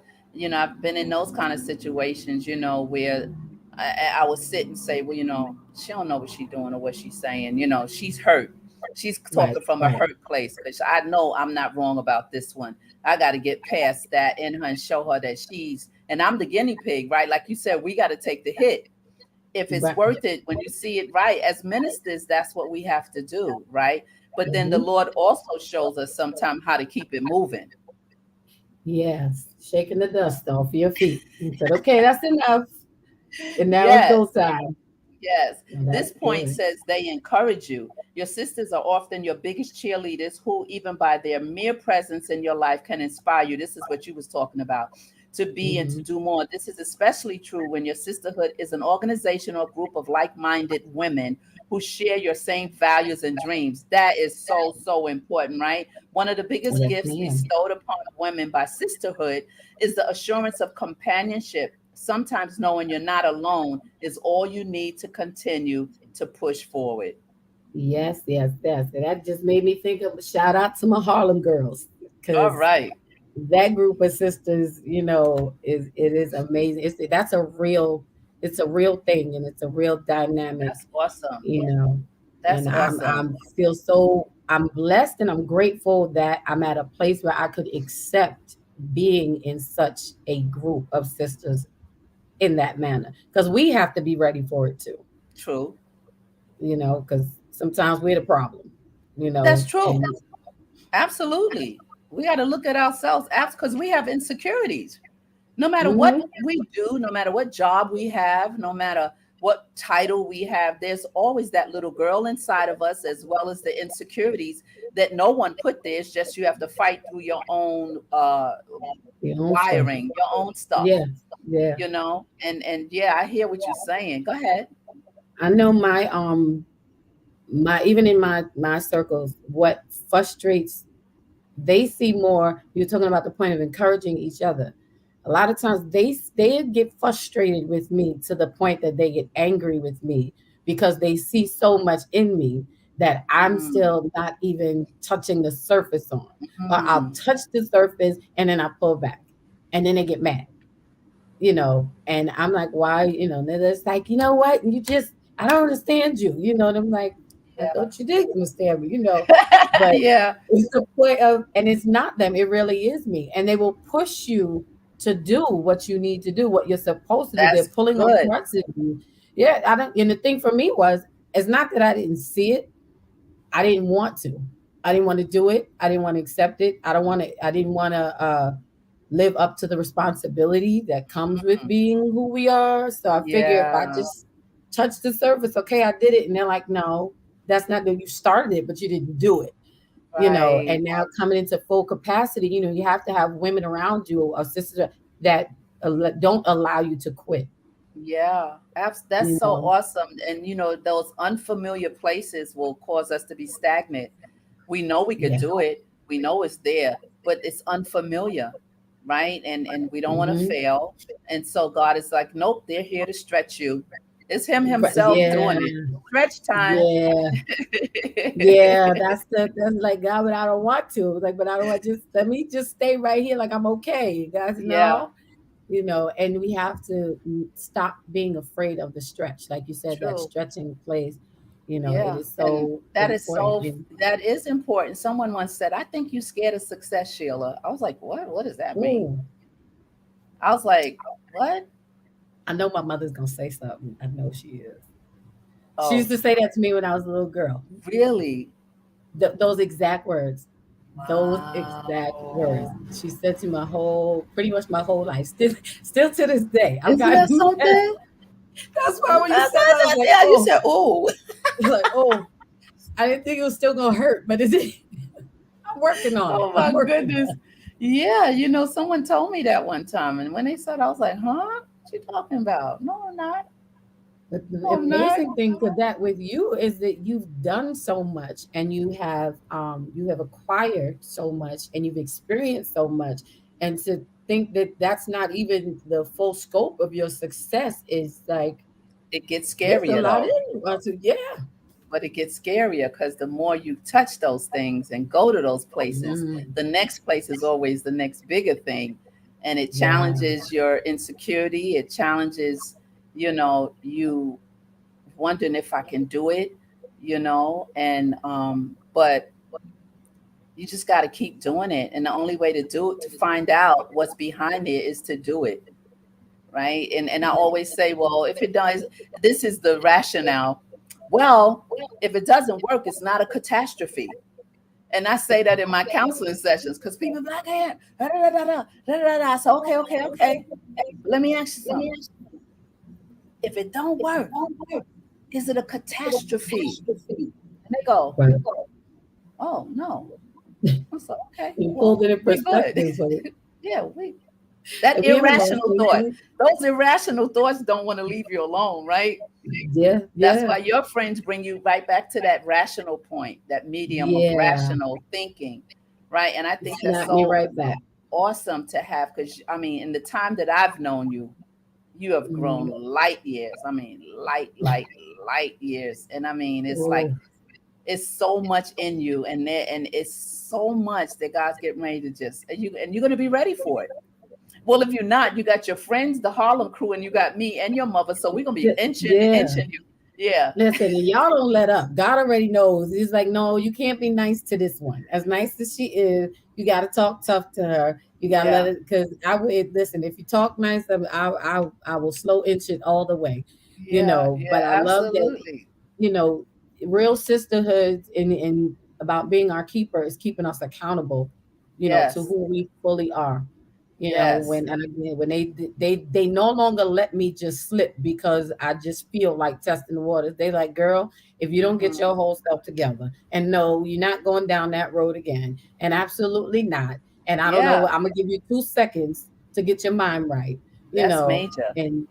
I've been in those kind of situations, where I would sit and say, well, she don't know what she's doing or what she's saying. She's hurt. She's Right, talking from a right. hurt place because I know I'm not wrong about this one. I got to get past that in her and show her that and I'm the guinea pig, right? Like you said, we got to take the hit if it's Right. worth it when you see it, right? As ministers, that's what we have to do, right? But then the Mhm. Lord also shows us sometimes how to keep it moving. Yes, shaking the dust off your feet. He said, okay, that's enough. And now it's Yes, go time. Yes. Well, This that's point good. says they encourage you. Your sisters are often your biggest cheerleaders who, even by their mere presence in your life, can inspire you. This is what you was talking about. To be and to Hmm. do more. This is especially true when your sisterhood is an organization or group of like-minded women who share your same values and dreams. That is so, so important, right? One of the biggest Yes, gifts ma'am. bestowed upon women by sisterhood is the assurance of companionship. Sometimes knowing you're not alone is all you need to continue to push forward. Yes, yes, yes. And that just made me think of shout out to my Harlem girls All because right. that group of sisters, is it is amazing. That's a real, it's a real thing, and it's a real dynamic, That's awesome. you know. That's And awesome. I'm blessed and I'm grateful that I'm at a place where I could accept being in such a group of sisters in that manner because we have to be ready for it too, True. because sometimes we're the problem, That's and true. Absolutely. We got to look at ourselves because we have insecurities. No matter what hmm we do, no matter what job we have, no matter what title we have, there's always that little girl inside of us, as well as the insecurities that no one put there. It's just you have to fight through your own your own stuff. wiring, your own stuff, Yeah, yeah. and yeah, I hear what you're saying. Go ahead. I know my even in my circles, what frustrates, they see more. You're talking about the point of encouraging each other. A lot of times they get frustrated with me to the point that they get angry with me because they see so much in me that I'm Mm, still not even touching the surface on. Or I'll mm, touch the surface and then I pull back. And then they get mad, and I'm like, why, and they're just like, you know what? You just, I don't understand you, and I'm like, I yeah. thought you did understand me, but Yeah, it's the point of, and it's not them, it really is me. And they will push you to do what you need to do, what you're supposed to do. They're that's pulling on good. parts of you. Yeah, I don't, and the thing for me was, it's not that I didn't see it. I didn't want to. I didn't want to do it. I didn't want to accept it. I didn't want to live up to the responsibility that comes with Mm, being who we are. So I figure if I yeah, just touch the surface, okay, I did it. And they're like, no, that's not good. You started it, but you didn't do it. right. And now coming into full capacity, you have to have women around you, or sisters that don't allow you to quit. Yeah, that's You so know, awesome. And those unfamiliar places will cause us to be stagnant. We know we could yeah. do it. We know it's there, but it's unfamiliar, right? And we don't want to hmm fail. And so God is like, nope, they're here to stretch you. It's him But himself yeah, doing it. Stretch time. yeah. Yeah, that's like God, but I don't want to. Like, but I don't want, just let me just stay right here, like I'm okay. Guys, Yeah, no, and we have to stop being afraid of the stretch. Like you said, that true. stretching place, it Yeah, is and so important. And that is important. Someone once said, "I think you scared of success, Sheila." I was like, "What? What does that mean?" oh, I was like, "What?" I know my mother's gonna say something. I know she is. She used Oh, to say that to me when I was a little girl. really? Those exact words. Those exact words. Wow. She said to pretty much my whole life. Still to this day. I'm Isn't kind that of messed. something? That's why when you said it, I was like, Yeah, you oh, said, "Oh." it's like, oh, I didn't think it was still gonna hurt, but I'm working on it. Oh I'm my working goodness. on Yeah, someone told me that one time, and when they said, I was like, "Huh? What you talking about?" No, I'm not. it. But No, the I'm not. amazing thing to that with you is that you've done so much and you have acquired so much and you've experienced so much. And to think that that's not even the full scope of your success is like, It gets there's a scarier lot in though. you. I said, yeah. But it gets scarier because the more you touch those things and go to those places, Mm, the next place is always the next bigger thing. And it yeah. challenges your insecurity. It challenges, you wondering if I can do it, and but you just got to keep doing it. And the only way to do it, to find out what's behind it, is to do it. Right. And I always say, well, if it does, this is the rationale. Well, if it doesn't work, it's not a catastrophe. And I say that in my counseling sessions because people be like, "Yeah, da, da, da, da, da, da, da." So, okay, okay, okay. Let me ask you something. If it don't work, Is it a catastrophe? And they go, Right. oh no. I said, okay, You well, pulled it in we good. perspective. So Yeah, that if you ever lost irrational thought, somebody, those irrational thoughts don't want to leave you alone, right? yeah, That's yeah, why your friends bring you right back to that rational point, that medium of yeah. rational thinking, right? And I think that's Snap me so right back. awesome to have, because I mean, in the time that I've known you, you have grown Mm. light years. I mean, light years. And I mean, it's like Oh, it's so much in you, and it's so much that God's getting ready to just, and you're gonna be ready for it. Well, if you're not, you got your friends, the Harlem crew, and you got me and your mother. So we're gonna be yeah. inching you. Yeah. Listen, and y'all don't let up. God already knows. He's like, no, you can't be nice to this one. As nice as she is, you got to talk tough to her. You got to let Yeah. it, because I would listen. If you talk nice, I will slow inch it all the way, Yeah. But Yeah. I love that, Absolutely. you know, real sisterhood and about being our keeper is keeping us accountable, to Yes. who we fully are. Yes. When and again, when they no longer let me just slip because I just feel like testing the waters. They like, girl, if you don't get Hmm. your whole self together, and no, you're not going down that road again, and absolutely not. And I don't know Yeah. what I'm gonna give you 2 seconds to get your mind right, That's major. and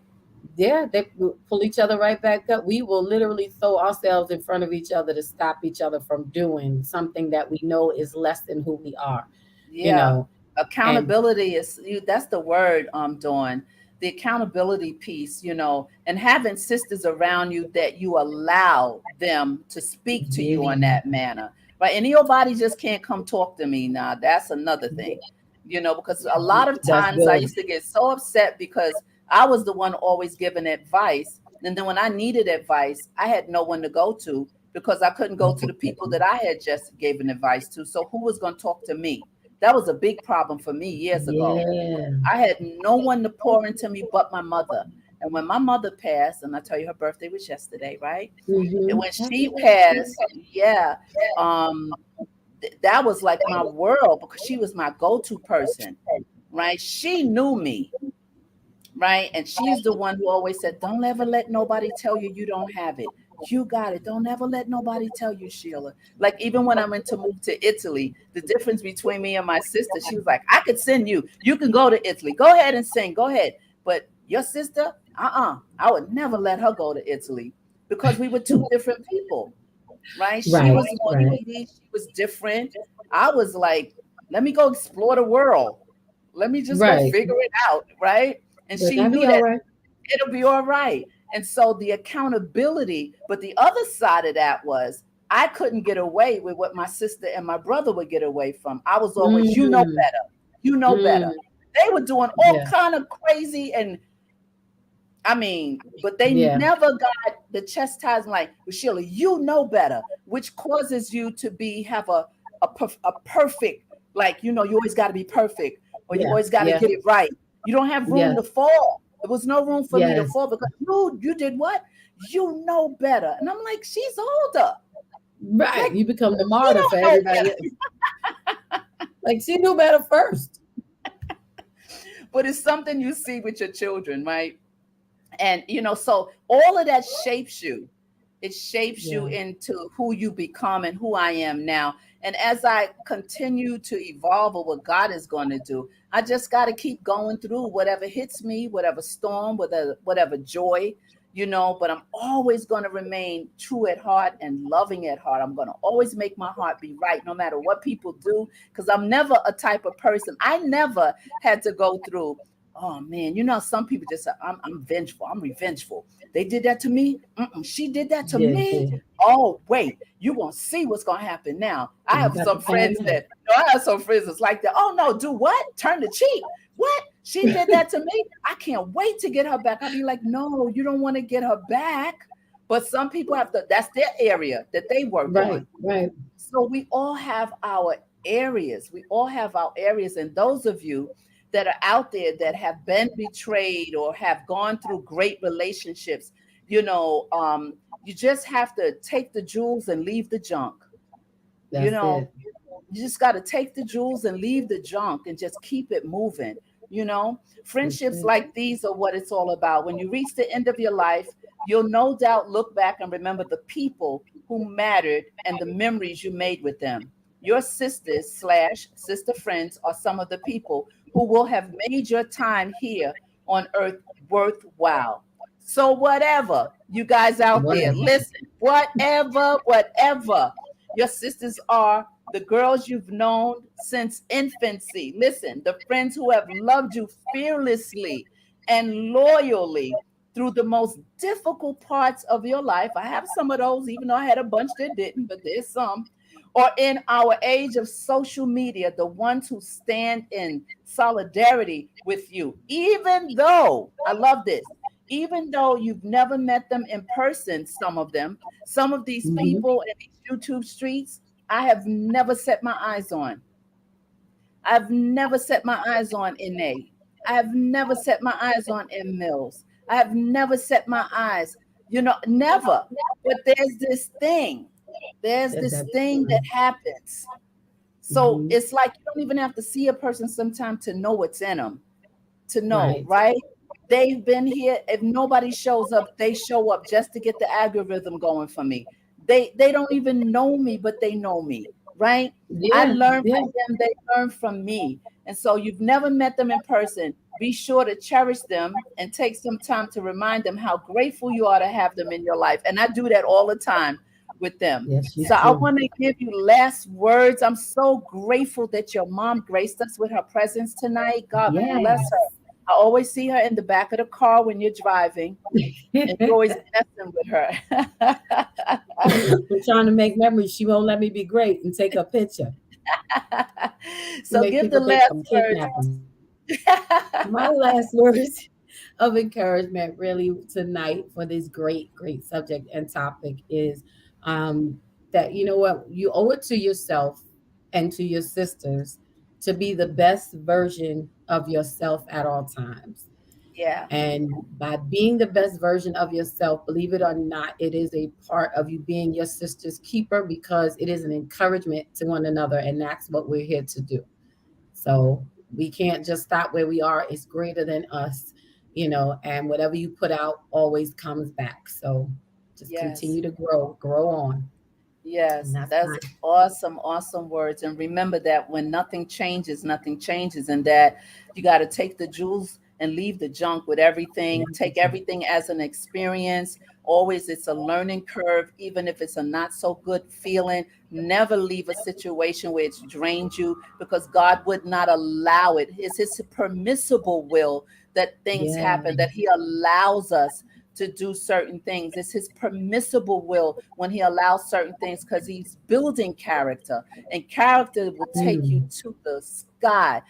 yeah, they will pull each other right back up. We will literally throw ourselves in front of each other to stop each other from doing something that we know is less than who we are, you Yeah. know, and Accountability is you. That's the word, Dawn. The accountability piece, and having sisters around you that you allow them to speak to you in yeah, that manner, right? And your body just can't come talk to me now. That's another thing, because a lot of that's times I good. used to get so upset because I was the one always giving advice. And then when I needed advice, I had no one to go to because I couldn't go to the people that I had just given advice to. So who was going to talk to me? That was a big problem for me years ago. Yeah. I had no one to pour into me but my mother. And when my mother passed, and I tell you her birthday was yesterday, right? And when Happy she birthday. passed, yeah, um, that was like my world because she was my go-to person, right? She knew me, right? And she's the one who always said, "Don't ever let nobody tell you you don't have it. You got it. Don't ever let nobody tell you, Sheila." Like even when I went to move to Italy, the difference between me and my sister, she was like, "I could send you. You can go to Italy. Go ahead and sing. Go ahead." But your sister, I would never let her go to Italy because we were two different people, right? She Right, was more right, needy. She was different. I was like, "Let me go explore the world. Let me just go right. figure it out," right? And But she that be knew all that right. it'll be all right. And so the accountability, but the other side of that was I couldn't get away with what my sister and my brother would get away from. I was always, you know Mm, better. You know better. mm, They were doing all yeah, kind of crazy and I mean, but they yeah, never got the chastisement like, well, Sheila, you know better, which causes you to have a perfect, like, you always got to be perfect or you yeah, always got to yeah, get it right. You don't have room yeah, to fall. There was no room for me to yes. fall because you did what? You know better. And I'm like, she's older. Right. Like, You become the you martyr for don't know everybody better. else. Like she knew better first. But it's something you see with your children, right? And so all of that shapes you. It shapes you Yeah, into who you become and who I am now. And as I continue to evolve or what God is going to do, I just got to keep going through whatever hits me, whatever storm, whatever joy, but I'm always going to remain true at heart and loving at heart. I'm going to always make my heart be right no matter what people do because I'm never a type of person. I never had to go through, oh man, some people just say, I'm vengeful, I'm revengeful. They did that to me. She did that to yeah, me. yeah. Oh, wait, you're going to see what's going to happen now. I You have got to some find friends I have some friends that's like that. Oh, no, do what? Turn the cheek. What? She did that to me. I can't wait to get her back. I'll be like, no, you don't want to get her back. But some people have to, that's their area that they work right, on. right. So we all have our areas. We all have our areas. And those of you that are out there that have been betrayed or have gone through great relationships, you just have to take the jewels and leave the junk. You That's know, it. you just got to take the jewels and leave the junk and just keep it moving. You know, Yes, friendships yes. like these are what it's all about. When you reach the end of your life, you'll no doubt look back and remember the people who mattered and the memories you made with them. Your sisters slash sister friends are some of the people who will have made your time here on earth worthwhile. So, whatever you guys out there, Whatever. listen, whatever your sisters are, the girls you've known since infancy. Listen, the friends who have loved you fearlessly and loyally through the most difficult parts of your life. I have some of those, even though I had a bunch that didn't, but there's some. Or in our age of social media, the ones who stand in solidarity with you, even though, I love this, even though you've never met them in person, some of these Hmm. people in these YouTube streets, I have never set my eyes on. I've never set my eyes on NA. I have never set my eyes on M Mills. I have never set my eyes, never. But there's this thing. There's That, this that, thing that happens. So hmm. it's like you don't even have to see a person sometime to know what's in them, to know, Right. right? They've been here. If nobody shows up, they show up just to get the algorithm going for me. They don't even know me, but they know me, right? I Yeah, learn yeah. from them, they learn from me. And so you've never met them in person. Be sure to cherish them and take some time to remind them how grateful you are to have them in your life. And I do that all the time with them. Yes, you So I do. want to give you last words. I'm so grateful that your mom graced us with her presence tonight. God bless her. Yes. I always see her in the back of the car when you're driving, and you're always messing with her. I'm trying to make memories. She won't let me be great and take a picture. She So make give the people think last I'm words. kidnapping. My last words of encouragement really tonight for this great, great subject and topic is um, that you know what, you owe it to yourself and to your sisters to be the best version of yourself at all times. Yeah, And by being the best version of yourself, believe it or not, it is a part of you being your sister's keeper because it is an encouragement to one another. And that's what we're here to do. So we can't just stop where we are. It's greater than us, and whatever you put out always comes back. So just yes. continue to grow on. And Yes, that's that's mine. awesome, awesome words. And remember that when nothing changes, and that you got to take the jewels and leave the junk with everything. Leave the Take junk. everything as an experience. Always, it's a learning curve, even if it's a not so good feeling. Never leave a situation where it's drained you because God would not allow it. It's His permissible will that things Yeah. happen, that He allows us to do certain things. It's His permissible will when He allows certain things because He's building character, and character will take you Mm. to the sky.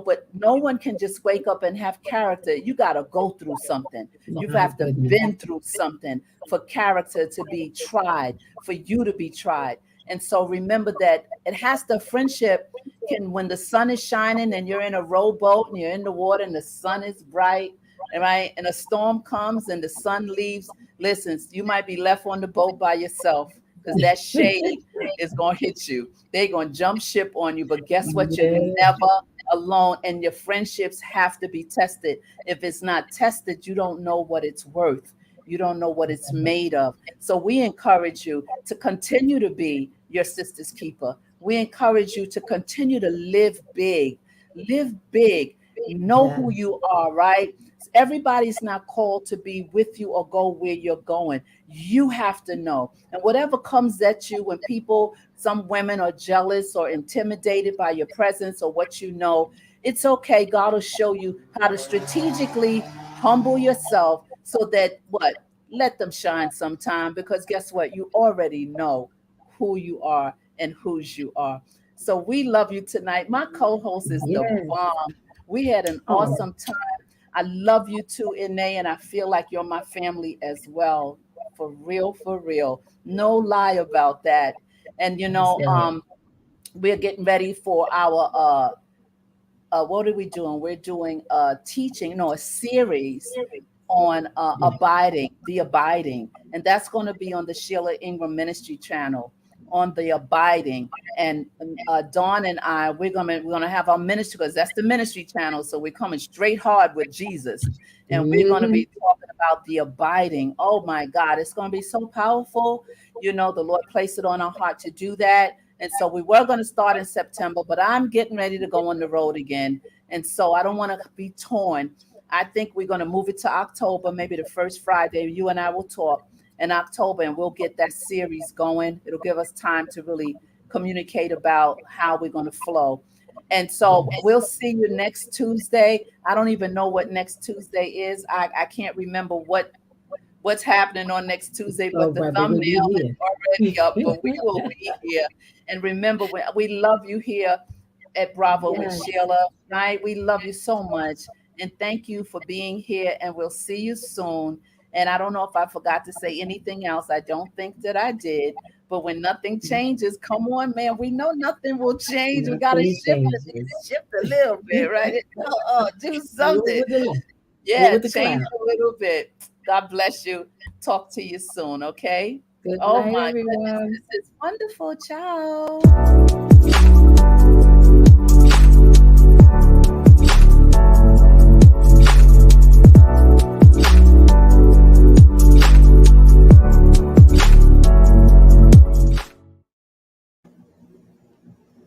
But no one can just wake up and have character. You got to go through something. You My have to goodness. been through something for character to be tried, for you to be tried. And so remember that it has to friendship can when the sun is shining and you're in a rowboat and you're in the water and the sun is bright, right? And a storm comes and the sun leaves. Listen, you might be left on the boat by yourself because that shade is going to hit you. They're going to jump ship on you. But guess what? You're Yeah. never alone. And your friendships have to be tested. If it's not tested, you don't know what it's worth. You don't know what it's made of. So we encourage you to continue to be your sister's keeper. We encourage you to continue to live big. Live big. Know Yeah. who you are, right? Everybody's not called to be with you or go where you're going. You have to know. And whatever comes at you when some women are jealous or intimidated by your presence or what you know, it's okay. God will show you how to strategically humble yourself so that what? Let them shine sometime because guess what? You already know who you are and whose you are. So we love you tonight. My co-host is the Yes. bomb. We had an Oh, awesome time. I love you too, Ine, and I feel like you're my family as well. For real, for real. No lie about that. And that's good. we're getting ready for our what are we doing? We're doing teaching, no, a series on Yeah. abiding, the abiding, and that's going to be on the Sheila Ingram Ministry channel. on the abiding. And Dawn and I, we're gonna have our ministry, because that's the ministry channel. So we're coming straight hard with Jesus, and we're gonna Hmm. be talking about the abiding. Oh my God, it's gonna be so powerful. The Lord placed it on our heart to do that. And so we were going to start in September, but I'm getting ready to go on the road again. And so I don't want to be torn. I think we're going to move it to October, maybe the first Friday. You and I will talk in October, and we'll get that series going. It'll give us time to really communicate about how we're going to flow. And so Yes. we'll see you next Tuesday. I don't even know what next Tuesday is. I can't remember what's happening on next Tuesday, but Oh, the but we will thumbnail be is here. already up. But we will be here. And remember, we love you here at Bravo with Yes. Sheila, right? We love you so much. And thank you for being here. And we'll see you soon. And I don't know if I forgot to say anything else. I don't think that I did. But when nothing changes, come on, man. We know nothing will change. We got to Nothing shift it, changes. shift a little bit, right? Do Move something. with the line. Move Yeah, with the change cloud. a little bit. God bless you. Talk to you soon, okay? Good Oh night, my goodness, everyone. this is wonderful. Ciao.